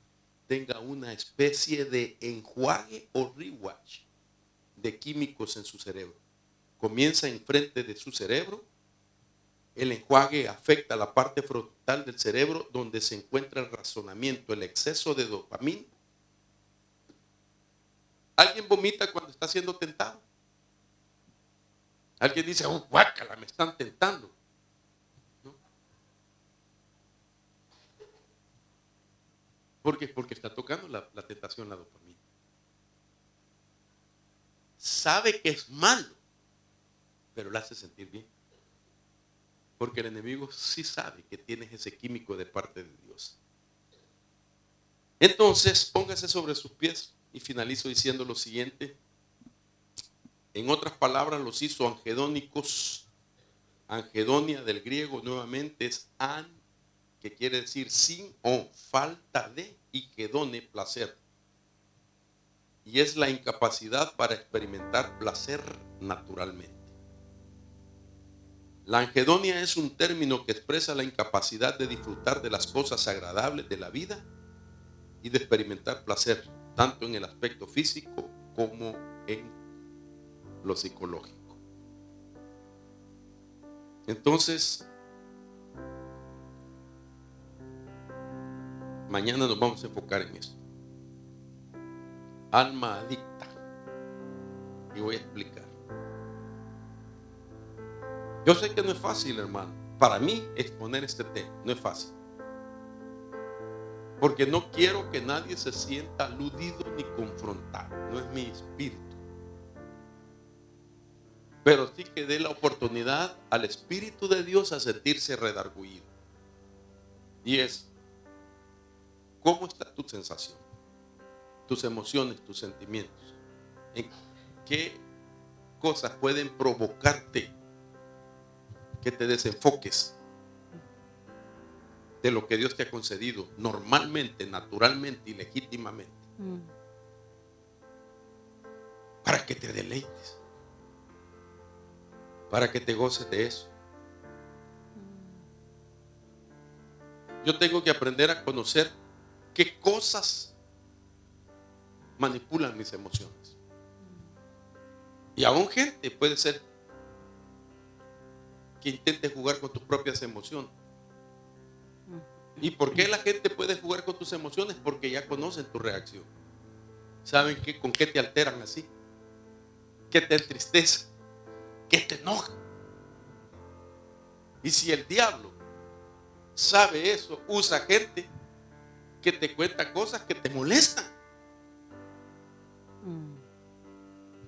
tenga una especie de enjuague o rewatch de químicos en su cerebro. Comienza enfrente de su cerebro. El enjuague afecta la parte frontal del cerebro donde se encuentra el razonamiento, el exceso de dopamina. ¿Alguien vomita cuando está siendo tentado? Alguien dice, oh, guácala, me están tentando. ¿No? ¿Por qué? Porque está tocando la tentación, la dopamina. Sabe que es malo, pero le hace sentir bien. Porque el enemigo sí sabe que tienes ese químico de parte de Dios. Entonces, póngase sobre sus pies y finalizo diciendo lo siguiente. En otras palabras, los hizo angedónicos. Angedonia del griego nuevamente es an, que quiere decir sin o falta de, y gedone, placer. Y es la incapacidad para experimentar placer naturalmente. La angedonia es un término que expresa la incapacidad de disfrutar de las cosas agradables de la vida y de experimentar placer, tanto en el aspecto físico como en lo psicológico. Entonces, mañana nos vamos a enfocar en esto. Alma adicta. Y voy a explicar. Yo sé que no es fácil, hermano. Para mí exponer este tema no es fácil. Porque no quiero que nadie se sienta aludido ni confrontado. No es mi espíritu. Pero sí que dé la oportunidad al Espíritu de Dios a sentirse redarguido. Y es, ¿cómo está tu sensación? Tus emociones, tus sentimientos. ¿En qué cosas pueden provocarte que te desenfoques de lo que Dios te ha concedido normalmente, naturalmente y legítimamente, para que te deleites, para que te goces de eso? Yo tengo que aprender a conocer qué cosas manipulan mis emociones. Y aún gente puede ser que intente jugar con tus propias emociones. ¿Y por qué la gente puede jugar con tus emociones? Porque ya conocen tu reacción. Saben con qué te alteran así, qué te entristece, qué te enoja. Y si el diablo sabe eso, usa gente que te cuenta cosas que te molestan.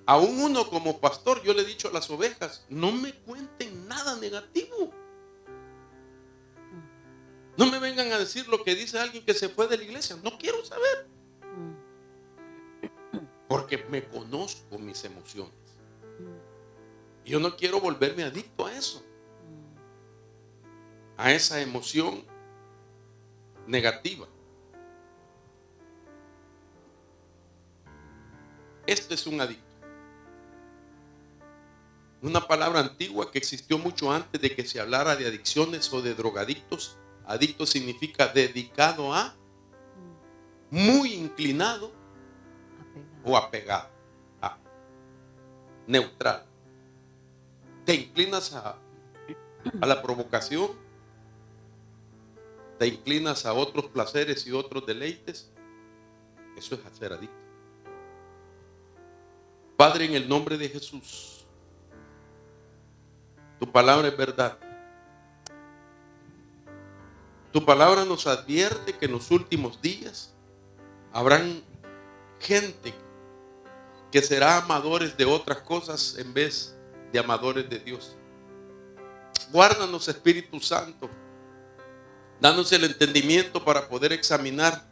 Aún uno como pastor, yo le he dicho a las ovejas, no me cuenten nada negativo. No me vengan a decir lo que dice alguien que se fue de la iglesia. No quiero saber. Porque me conozco mis emociones. Yo no quiero volverme adicto a eso. A esa emoción negativa. Este es un adicto. Una palabra antigua que existió mucho antes de que se hablara de adicciones o de drogadictos. Adicto significa dedicado a, muy inclinado o apegado a, neutral. Te inclinas a la provocación, te inclinas a otros placeres y otros deleites. Eso es ser adicto. Padre, en el nombre de Jesús, tu palabra es verdad. Tu palabra nos advierte que en los últimos días habrán gente que será amadores de otras cosas en vez de amadores de Dios. Guárdanos, Espíritu Santo. Danos el entendimiento para poder examinar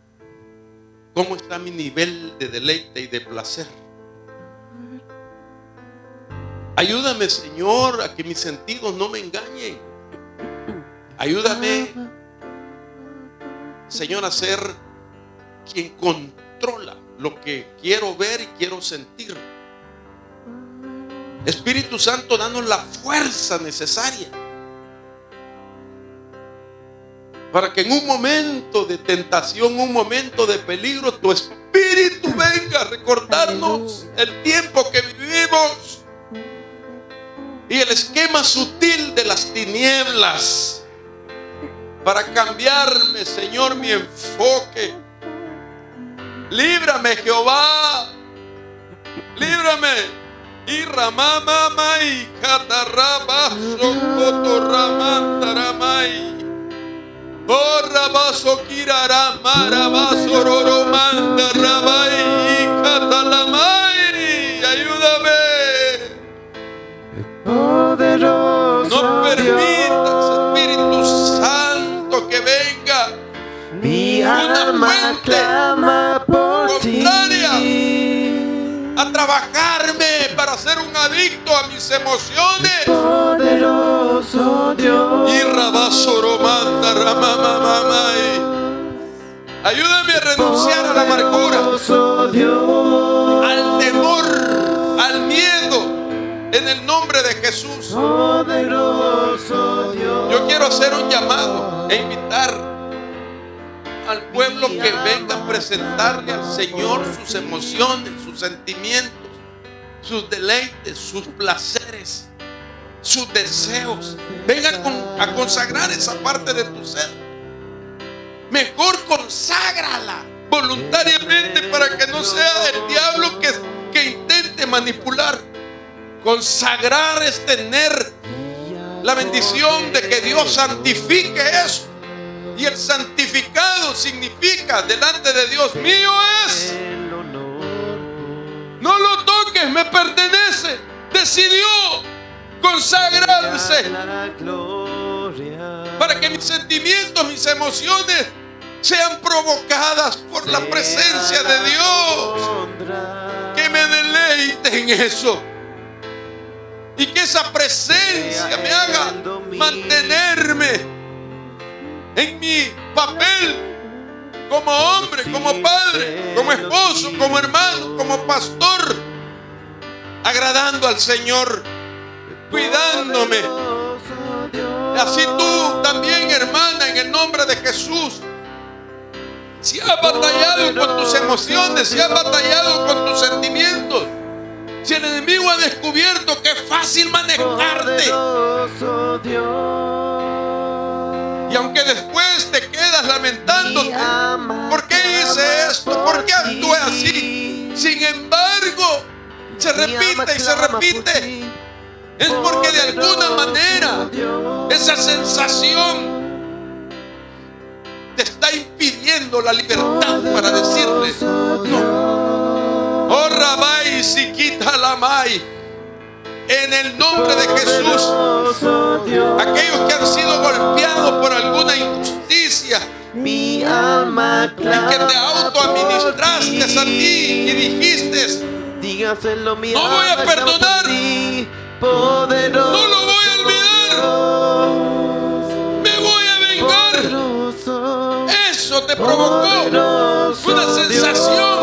cómo está mi nivel de deleite y de placer. Ayúdame, Señor, a que mis sentidos no me engañen. Ayúdame, Señor, a ser quien controla lo que quiero ver y quiero sentir. Espíritu Santo, danos la fuerza necesaria para que en un momento de tentación, un momento de peligro, tu Espíritu venga a recordarnos el tiempo que vivimos y el esquema sutil de las tinieblas, para cambiarme, Señor, mi enfoque. Líbrame, Jehová, líbrame. Y ramamamai catarabaso cotorramantaramai. Oh, rabaso kiraramaravaso roromandaramai y catalamai. Ayúdame. No permitas, Espíritu Santo, que venga Mi una alma fuente clama por ti. contraria a trabajarme para ser un adicto a mis emociones. Poderoso Dios. Y rabasoromanda ramamamamai. Ayúdame a renunciar a la amargura, Poderoso Dios. al temor, al miedo, en el nombre de Jesús. Poderoso Dios. Yo quiero hacer un llamado e invitar al pueblo que venga a presentarle al Señor sus emociones, sus sentimientos, sus deleites, sus placeres, sus deseos. Venga a consagrar esa parte de tu ser. Mejor conságrala voluntariamente para que no sea el diablo que intente manipular. Consagrar es tener la bendición de que Dios santifique eso. Y el santificado significa delante de Dios, mío es. No lo toques, me pertenece. Decidió consagrarse para que mis sentimientos, mis emociones sean provocadas por la presencia de Dios. Que me deleite en eso. Y que esa presencia me haga mantenerme en mi papel como hombre, como padre, como esposo, como hermano, como pastor, agradando al Señor, cuidándome. Así tú también, hermana, en el nombre de Jesús, si has batallado con tus emociones, si has batallado con tus sentimientos, si el enemigo ha descubierto que es fácil manejarte, y aunque después te quedas lamentándote, ¿por qué hice esto? ¿Por qué actué así? Sin embargo, se repite y se repite. Es porque de alguna manera esa sensación te está impidiendo la libertad para decirle no. Oh, Rabai, si quita la mai. En el nombre de Jesús, aquellos que han sido golpeados por alguna injusticia mi alma y que te autoadministraste a ti y dijiste, dígaselo, mi no voy a perdonar, no lo voy a olvidar, me voy a vengar. Eso te provocó una sensación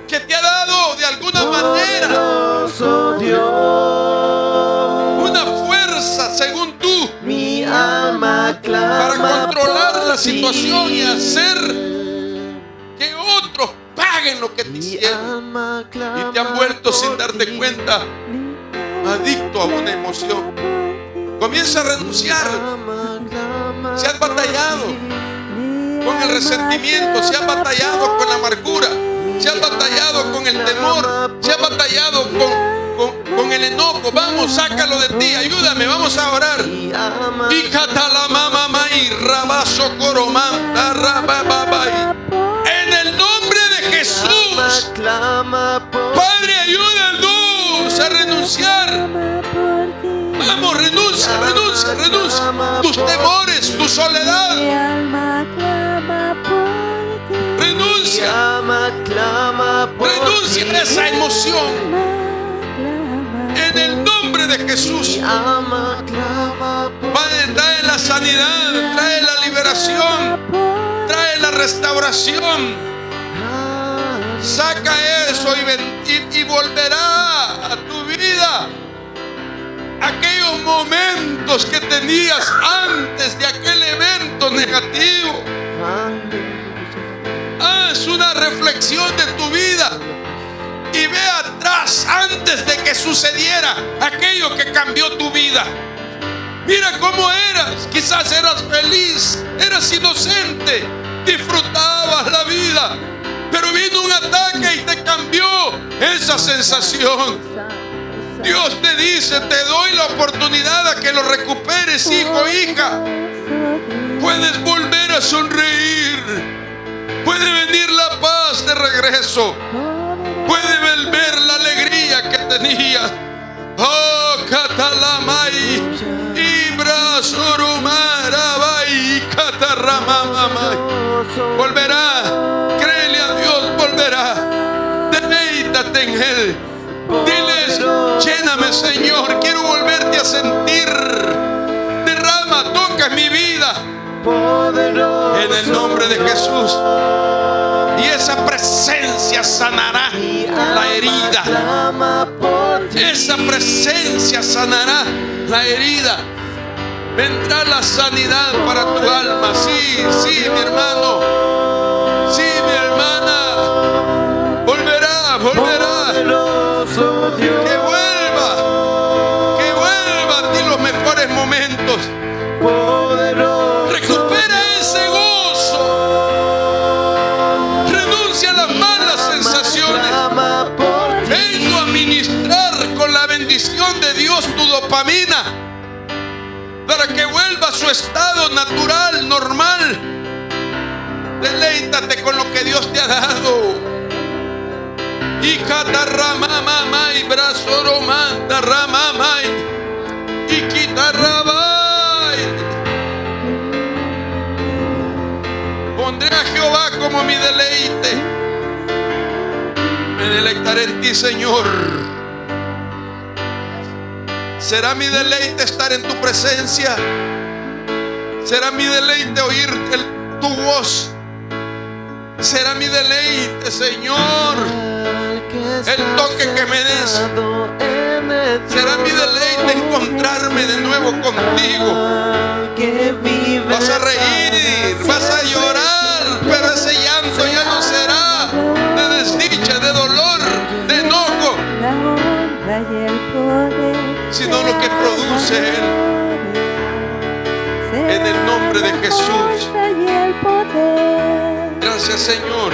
que te ha dado de alguna manera una fuerza, según tú, mi alma para controlar la situación y hacer que otros paguen lo que te hicieron. Y te han vuelto sin darte cuenta adicto a una emoción. Comienza a renunciar. Si has batallado con el resentimiento, si has batallado con la amargura, si has batallado con el temor, si has batallado con el enojo, vamos, sácalo de ti, ayúdame, vamos a orar. En el nombre de Jesús, Padre, ayúdanos a renunciar. Vamos, renuncia, renuncia, renuncia. Tus temores, tu soledad. Renuncia. Renuncia a esa emoción. En el nombre de Jesús. Padre, trae la sanidad, trae la liberación, trae la restauración. Saca eso y volverá a tu vida aquellos momentos que tenías antes de aquel evento negativo. Haz una reflexión de tu vida y ve atrás antes de que sucediera aquello que cambió tu vida. Mira cómo eras. Quizás eras feliz, eras inocente, disfrutabas la vida, pero vino un ataque y te cambió esa sensación. Dios te dice, te doy la oportunidad a que lo recuperes, hijo, hija. Puedes volver a sonreír. Puede venir la paz de regreso. Puede volver la alegría que tenías. Oh, Catalamay, Ibra Sorumarabai, Cataramamamay. Volverá, créele a Dios, volverá. Deleítate en Él. Diles, lléname, Señor, quiero volverte a sentir. Derrama, toca mi vida. En el nombre de Jesús. Y esa presencia sanará la herida. Esa presencia sanará la herida. Vendrá la sanidad para tu alma. Sí, sí, mi hermano. Sí, mi hermana. Volverá, volverá. Que vuelva a ti los mejores momentos. Recupera ese gozo. Renuncia a las malas sensaciones. Vengo a ministrar con la bendición dopamina, para que vuelva a su estado natural, normal. Deleítate con lo que Dios te ha dado. Y catarramamamay, brasoromanda ramamay, y quitarrabay. Pondré a Jehová como mi deleite. Me deleitaré en ti, Señor. Será mi deleite estar en tu presencia. Será mi deleite oír tu voz. Será mi deleite, Señor, el toque que me des. Será mi deleite encontrarme de nuevo contigo. Vas a reír, vas a llorar, pero ese llanto ya no será de desdicha, de dolor, de enojo, sino lo que produce Él. En el nombre de Jesús. Gracias, Señor.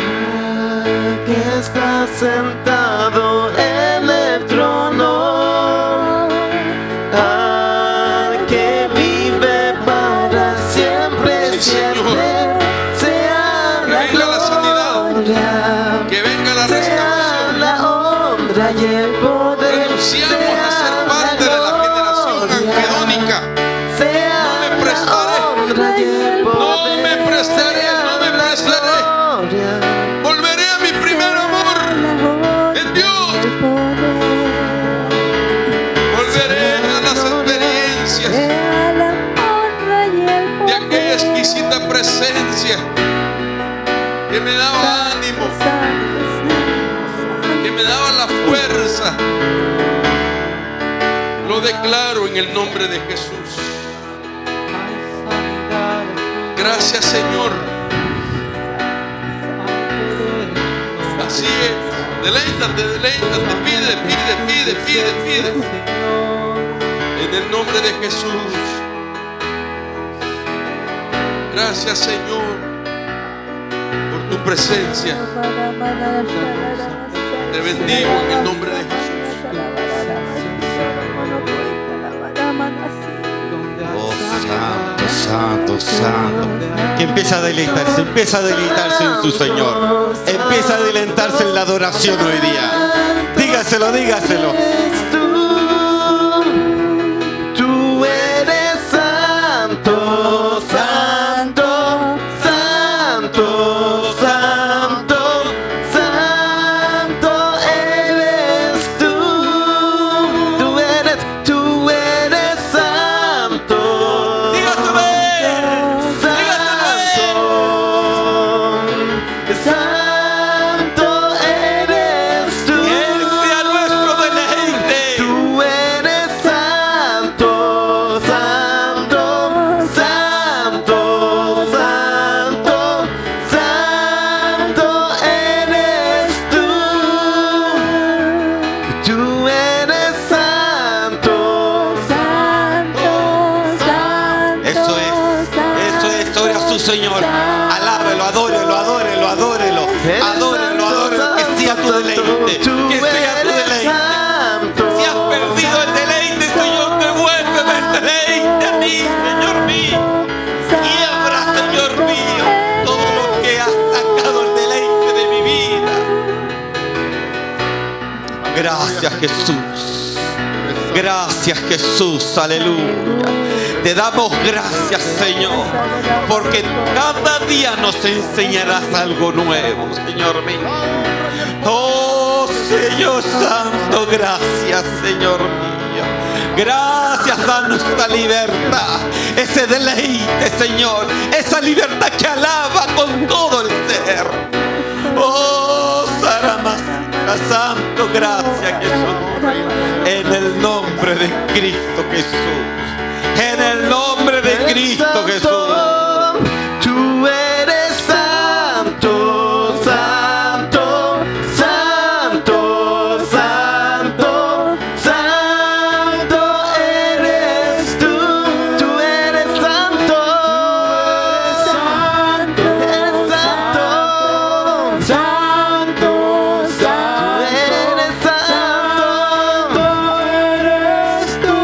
Que está sentado en el trono, al que vive para siempre, Sí, siempre. Sea Que venga la sanidad, que venga la restauración. la honra y el poder. Renunciamos a ser parte de la generación angedónica. No me prestaré, no me prestaré, no me prestaré. Volveré a mi primer amor, en Dios. Volveré a las experiencias de aquella exquisita presencia que me daba ánimo, que me daba la fuerza. Lo declaro en el nombre de Jesús. Gracias, Señor. Así es. Deleítate, deleítate. Pide, pide, pide, pide, pide. En el nombre de Jesús. Gracias, Señor, por tu presencia. Te bendigo en el nombre de Jesús. Oh, santo, santo, santo. Que empieza a deleitarse en su Señor. Empieza a deleitarse en la adoración hoy día. Dígaselo, dígaselo. Tú eres santo, santo, santo, santo, santo eres tú. Tú eres santo. Dígaselo. Santo eres tú. Que Él sea nuestro deleite. Tú eres santo, santo, santo, santo, santo eres tú. Tú eres santo, santo, Eso es, ore a su Señor. Alábelo, adórelo, adórelo, adórelo. Adórelo, adórelo. Que sea tu deleite. Que sea tu deleite. Si has perdido el deleite, Señor, devuélveme el deleite a mí, Señor mío. Quiebra, Señor mío, todo lo que has sacado el deleite de mi vida. Gracias, Jesús. Gracias, Jesús. Aleluya. Te damos gracias, Señor, porque cada día nos enseñarás algo nuevo, Señor mío. Oh, Señor Santo, gracias, Señor mío. Gracias, danos esta libertad, ese deleite, Señor, esa libertad que alaba con todo el ser. Oh, Saramasca, Santo, gracias, Jesús. En el nombre de Cristo Jesús. En el nombre de Cristo Jesús. Tú eres santo, santo, santo, santo, santo eres tú. Tú eres santo, santo, eres santo, santo, santo, eres santo, eres tú.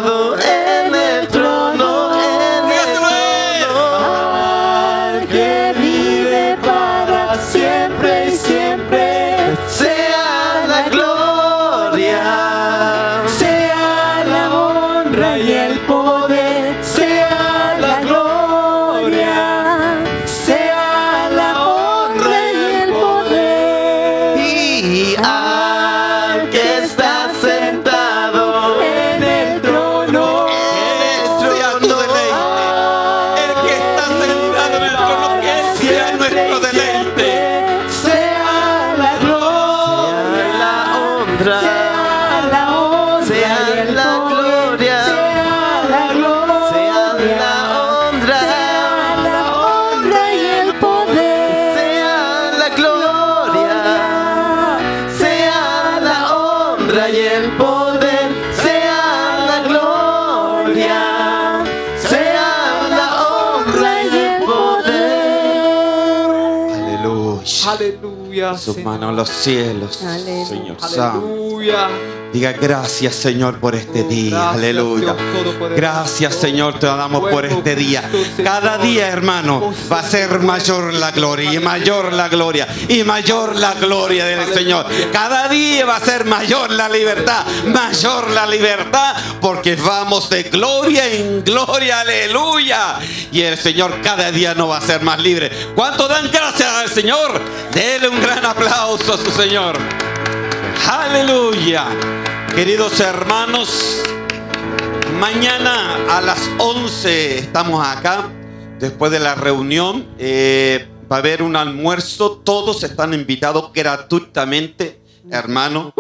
sentado en el trono, en el trono, al que vive para siempre y siempre, sea la gloria, sea la honra y el poder, sea la gloria, sea la honra y el poder. y al que está sentado En el trono, Sea tu deleite. El que está sentado en el trono, que sea nuestro deleite. sea la gloria, la honra, sea la honra, sea y el la poder, gloria, sea la gloria, sea la honra, sea la honra y el poder, sea la gloria, sea la honra y el poder, sea la gloria, sea la honra y el poder. Aleluya. Aleluya, Sus Señor. manos a los cielos, Aleluya. Señor Santo. Aleluya. Diga gracias, Señor, por este día. Gracias, Aleluya. Dios Todopoderoso. Gracias, Señor, te damos por Bueno, este día. Cristo, Señor. Cada día, hermano, Oh, va a ser Señor, mayor la gloria y mayor la gloria y mayor la gloria del Aleluya. Señor. Cada día va a ser mayor la libertad, porque vamos de gloria en gloria. Aleluya. Y el Señor cada día nos va a ser más libre. ¿Cuánto dan gracias al Señor? Dele un gran aplauso a su Señor. Aleluya. Queridos hermanos, mañana a las 11 estamos acá. Después de la reunión va a haber un almuerzo. Todos están invitados gratuitamente, hermano,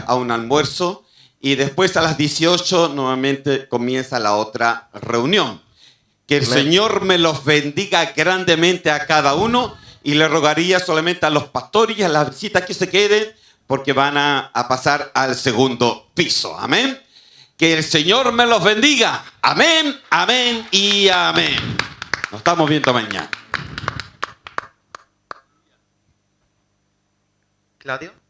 a un almuerzo. Y después a las 18 nuevamente comienza la otra reunión. Que el Señor me los bendiga grandemente a cada uno. Y le rogaría solamente a los pastores y a las visitas que se queden, porque van a pasar al segundo piso. Amén. Que el Señor me los bendiga. Amén, amén y amén. Nos estamos viendo mañana. Claudio.